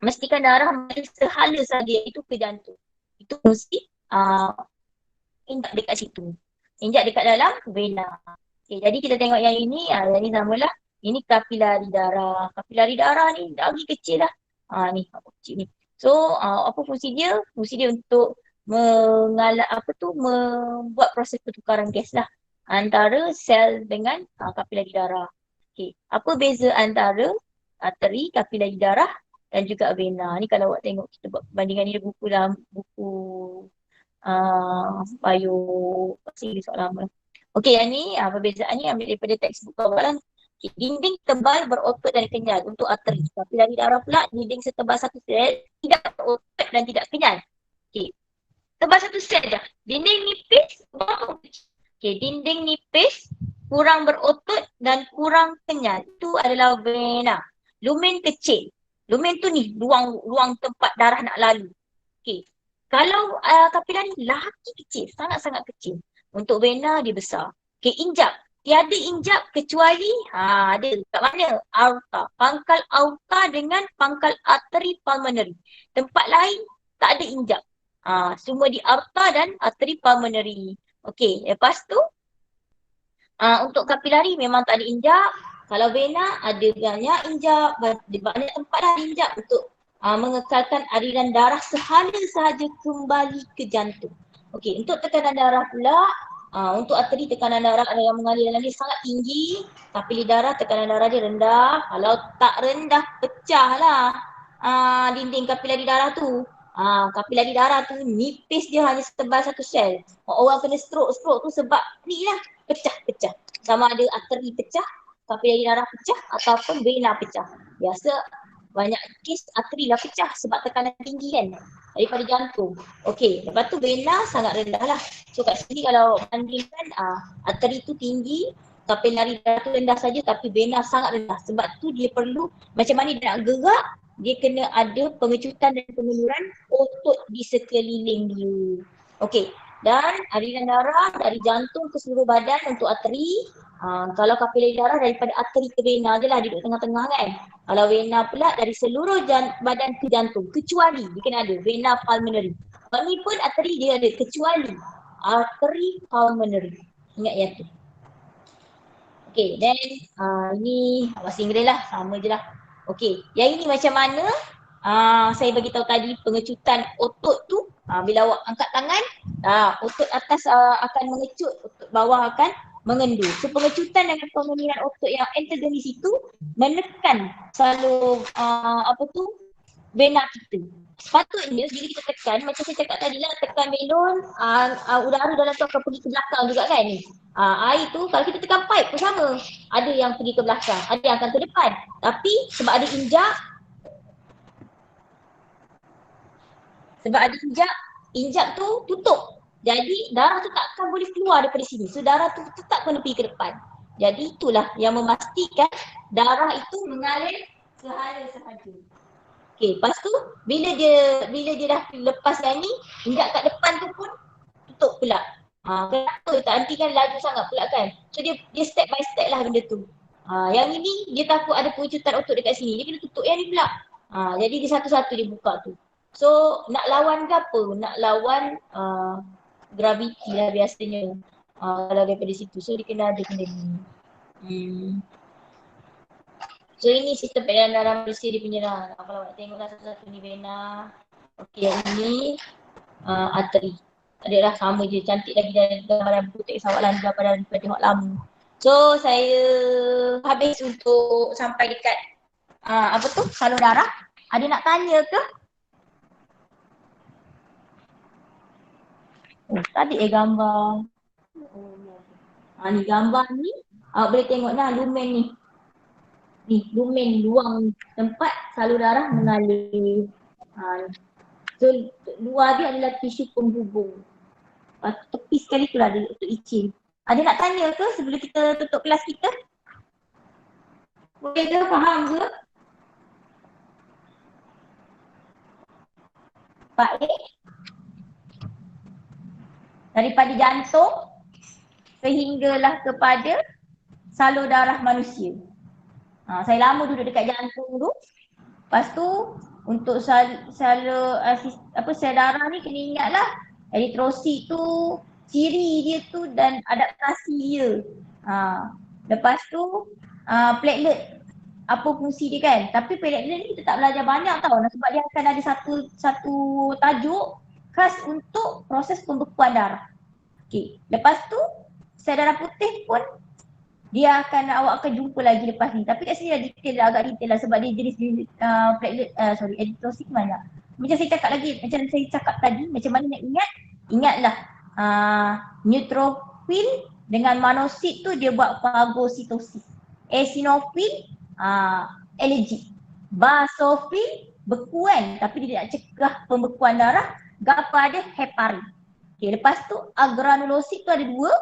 Mestikan darah mengalir sehala sahaja itu ke jantung. Itu fungsi injak dekat situ. Injak dekat dalam vena. Okay, jadi kita tengok yang ini, yang ini samalah. Ini kapilari darah. Kapilari darah ni lagi kecil lah. Ni, kecil ni. So, apa fungsi dia? Fungsi dia untuk membuat proses pertukaran gas lah antara sel dengan kapilari darah. Okay. Apa beza antara arteri, kapilari darah dan juga vena? Ni kalau awak tengok, kita buat perbandingan ni buku bio pasal soalan lama. Okey, yang ni perbezaan ni ambil daripada textbook awak lah. Okay. Dinding tebal berotot dan kenyal untuk arteri. Kapilari darah pula dinding setebal satu sel, tidak berotot dan tidak kenyal. Okey. Tebal satu sel je. Dinding nipis, okey, dinding nipis, kurang berotot dan kurang kenyal. Itu adalah vena. Lumen kecil. Lumen tu ni ruang tempat darah nak lalu. Okey. Kalau kapilari laki kecil, sangat-sangat kecil. Untuk vena dia besar. Okey, injap. Tiada injap kecuali ada kat mana? Aorta. Pangkal aorta dengan pangkal arteri pulmonary. Tempat lain tak ada injap. Semua di aorta dan arteri pulmonary. Okey, lepas tu untuk kapilari memang tak ada injap. Kalau vena ada banyak injap, banyak tempat dah injap untuk mengekalkan aliran darah sehala sahaja kembali ke jantung. Okey, untuk tekanan darah pula, untuk arteri tekanan darah ada yang mengalir sangat tinggi, kapilari darah tekanan darah dia rendah. Kalau tak rendah, pecahlah dinding kapilari darah tu. Kapilari darah tu nipis, dia hanya setebal satu sel. Orang kena stroke tu sebab ni lah, pecah-pecah. Sama ada arteri pecah, kapilari darah pecah ataupun vena pecah. Biasa banyak kes arteri lah pecah sebab tekanan tinggi kan daripada jantung. Okey, lepas tu vena sangat rendah lah. So kat sini kalau bandingkan arteri tu tinggi, kapilari darah tu rendah saja, tapi vena sangat rendah. Sebab tu dia perlu, macam mana dia nak gerak, dia kena ada pengecutan dan pengenduran otot di sekeliling dia. Okey, dan aliran darah dari jantung ke seluruh badan untuk arteri. Kalau kapilari darah daripada arteri ke vena je lah, duduk tengah-tengah kan. Kalau vena pula dari seluruh badan ke jantung, kecuali dia kena ada vena pulmonary. Ini pun arteri dia ada, kecuali arteri pulmonary. Ingat ya tu. Okay, then ini bahasa Inggeris lah, sama je lah. Okay, yang ini macam mana? Saya bagi tahu tadi pengecutan otot tu, bila awak angkat tangan, otot atas akan mengecut, otot bawah akan mengendur. So pengecutan dengan pengenduran otot yang antagonis itu menekan selalu vena kita. Sepatutnya bila kita tekan, macam saya cakap tadi lah, tekan belon, udara dalam tu akan pergi ke belakang juga kan ni. Air tu kalau kita tekan pipe pun sama. Ada yang pergi ke belakang, ada yang akan ke depan. Tapi sebab ada injap tu tutup. Jadi darah tu takkan boleh keluar daripada sini. So darah tu tetap kena pergi ke depan. Jadi itulah yang memastikan darah itu mengalir sehala sahaja. Okey, lepas tu bila dia dah lepas yang ni, injap kat depan tu pun tutup pula. Kenapa tak, nanti kan laju sangat pula kan. So dia step by step lah benda tu. Yang ini dia takut ada pengecutan otot dekat sini, dia kena tutup yang ni pula. Jadi dia satu-satu dia buka tu. So nak lawan ke apa? Nak lawan graviti lah biasanya. Kalau daripada situ. So dia kena ada benda ni. So ini sistem peredaran darah Malaysia dia punya lah. Kalau awak tengok satu-satu ni vena. Okey, yang ini arteri. Adalah sama je, cantik lagi dari gambaran butik sawalan gambaran tengok lama. So saya habis untuk sampai dekat apa tu, salur darah. Ada nak tanya ke? Oh, tadi gambar. Ni gambar ni awak boleh tengok dah lumen ni. Ni lumen luang tempat salur darah mengalir. So luar dia adalah tisu penghubung. Tepi sekali tu lah dia untuk icin. Ada nak tanya ke sebelum kita tutup kelas kita? Boleh ke? Faham ke? Baik. Daripada jantung sehinggalah kepada salur darah manusia. Saya lama duduk dekat jantung tu. Lepas tu untuk sel darah ni kena ingatlah eritrosit tu ciri dia tu dan adaptasi dia. Lepas tu platelet apa fungsi dia kan. Tapi platelet ni kita tak belajar banyak tau sebab dia akan ada satu tajuk khas untuk proses pembekuan darah. Okey, lepas tu sel darah putih pun dia awak akan jumpa lagi lepas ni. Tapi kat sini dah detail dah, agak detail lah sebab dia jenis platelet, eritrosit banyak. Macam saya cakap tadi, macam mana nak ingat? Ingatlah neutrophil dengan monosit tu dia buat fagositosis. Eosinofil allergic. Basophil bekuan tapi dia nak cegah pembekuan darah kepada heparin. Okay, lepas tu agranulosit tu ada dua,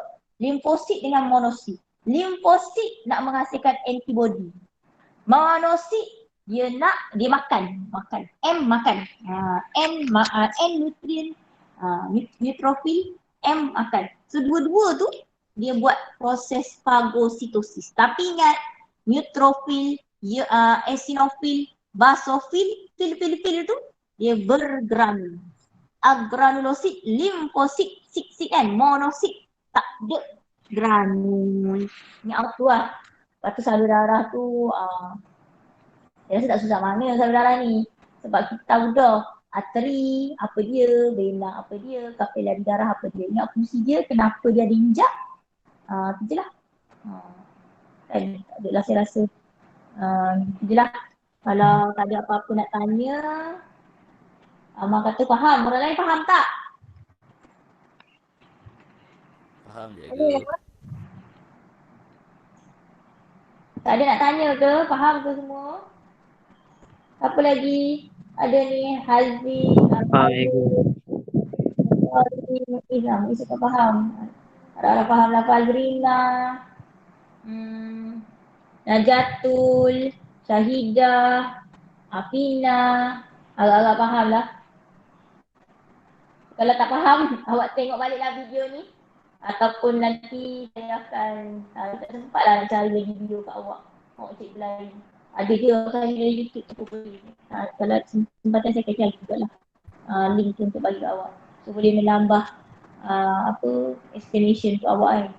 limfosit dengan monosit. Limfosit nak menghasilkan antibody. Monosit dia makan. M makan. N nutrien, neutrophil, M makan. So dua-dua tu dia buat proses fagositosis. Tapi ingat neutrophil, eosinofil, basophil, fil tu dia bergranul. Agranulosit, limfosit, sik kan, monosit tak ada granul. Ni auto lah. Lepas tu salur darah tu saya rasa tak susah mana salur darah ni. Sebab kita tahu dah arteri apa dia, vena apa dia, kapilari darah apa dia. Ingat fungsi dia, kenapa dia ada injak. Tu je lah. Kan tak adalah saya rasa. Tu je lah. Kalau tak ada apa-apa nak tanya, Amal kata faham. Orang lain faham tak? Faham cikgu. Tak ada nak tanya ke? Faham ke semua? Apa lagi? Ada ni Hazi. Faham cikgu. Isa tak faham. Harap faham lah Fazrina. Najatul. Syahidah. Afina. Agak-agak faham lah. Kalau tak faham, awak tengok baliklah video ni. Ataupun nanti saya akan, tak sempat lah nak cari lagi video kat awak. Awak cek lain. Ada je saya dari YouTube tu boleh. Kalau kesempatan saya akan cari juga lah. Link tu untuk bagi kat awak. So boleh menambah explanation untuk awak kan.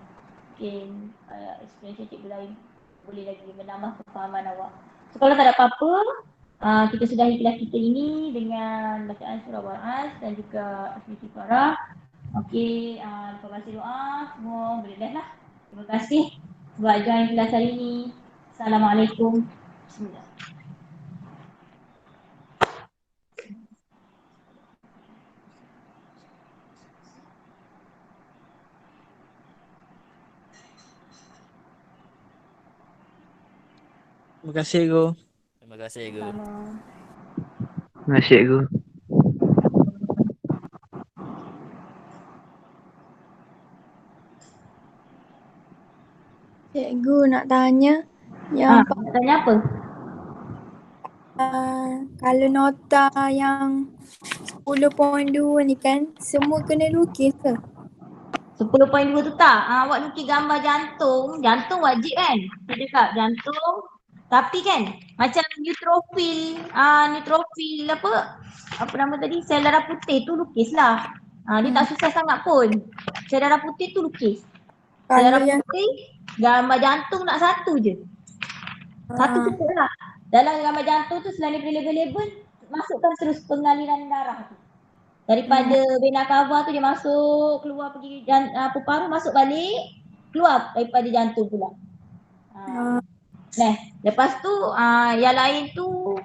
Mungkin explanation cikgu lain boleh lagi menambah kefahaman awak. So kalau tak ada apa-apa, kita sudahi kelas kita ini dengan bacaan surah Al-As dan juga aktiviti farah. Okey, lepas baca doa, semua boleh lihat lah. Terima kasih sebab join kelas hari ini. Assalamualaikum. Bismillah. Terima kasih, Go. Terima kasih cikgu. Sama. Terima kasih cikgu. Cikgu nak tanya yang Nak tanya apa? kalau nota yang 10.2 ni kan semua kena lukis ke? 10.2 tu tak? Awak lukis gambar jantung. Jantung wajib kan? Kita cakap jantung. Tapi kan macam neutrophil apa nama tadi? Sel darah putih tu lukislah. Dia tak susah sangat pun. Sel darah putih tu lukis. Sel darah Kalau yang putih, gambar jantung nak satu je. Satu cukup lah. Dalam gambar jantung tu selain label-label, masukkan terus pengaliran darah tu. Daripada vena cava tu dia masuk, keluar pergi paru, masuk balik, keluar daripada jantung pula. Nah, lepas tu yang lain tu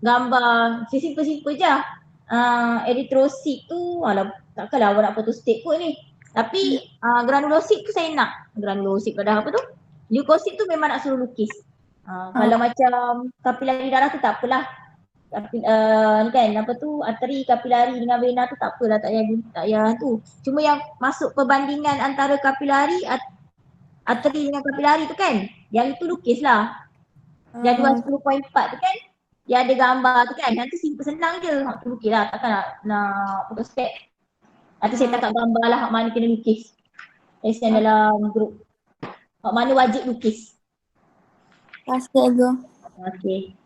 gambar simple-simple je. Eritrosit tu, takkanlah awak nak photostat kot ni. Tapi granulosit tu saya nak. Granulosit pada apa tu? Leukosit tu memang nak suruh lukis. Kalau macam kapilari darah tu tak apalah. Ni kan apa tu, arteri, kapilari dengan vena tu tak apalah, tak payah tu. Cuma yang masuk perbandingan antara kapilari, arteri dengan kapilari tu kan, yang itu lukislah. Jadual 10.4 tu kan, dia ada gambar tu kan, nanti simple senang je. Hak tu lukis lah, takkan nak photostat. Nanti saya tangkap gambar lah hak mana kena lukis. Saya send dalam grup. Hak mana wajib lukis. Terima kasih, Cikgu. Okay.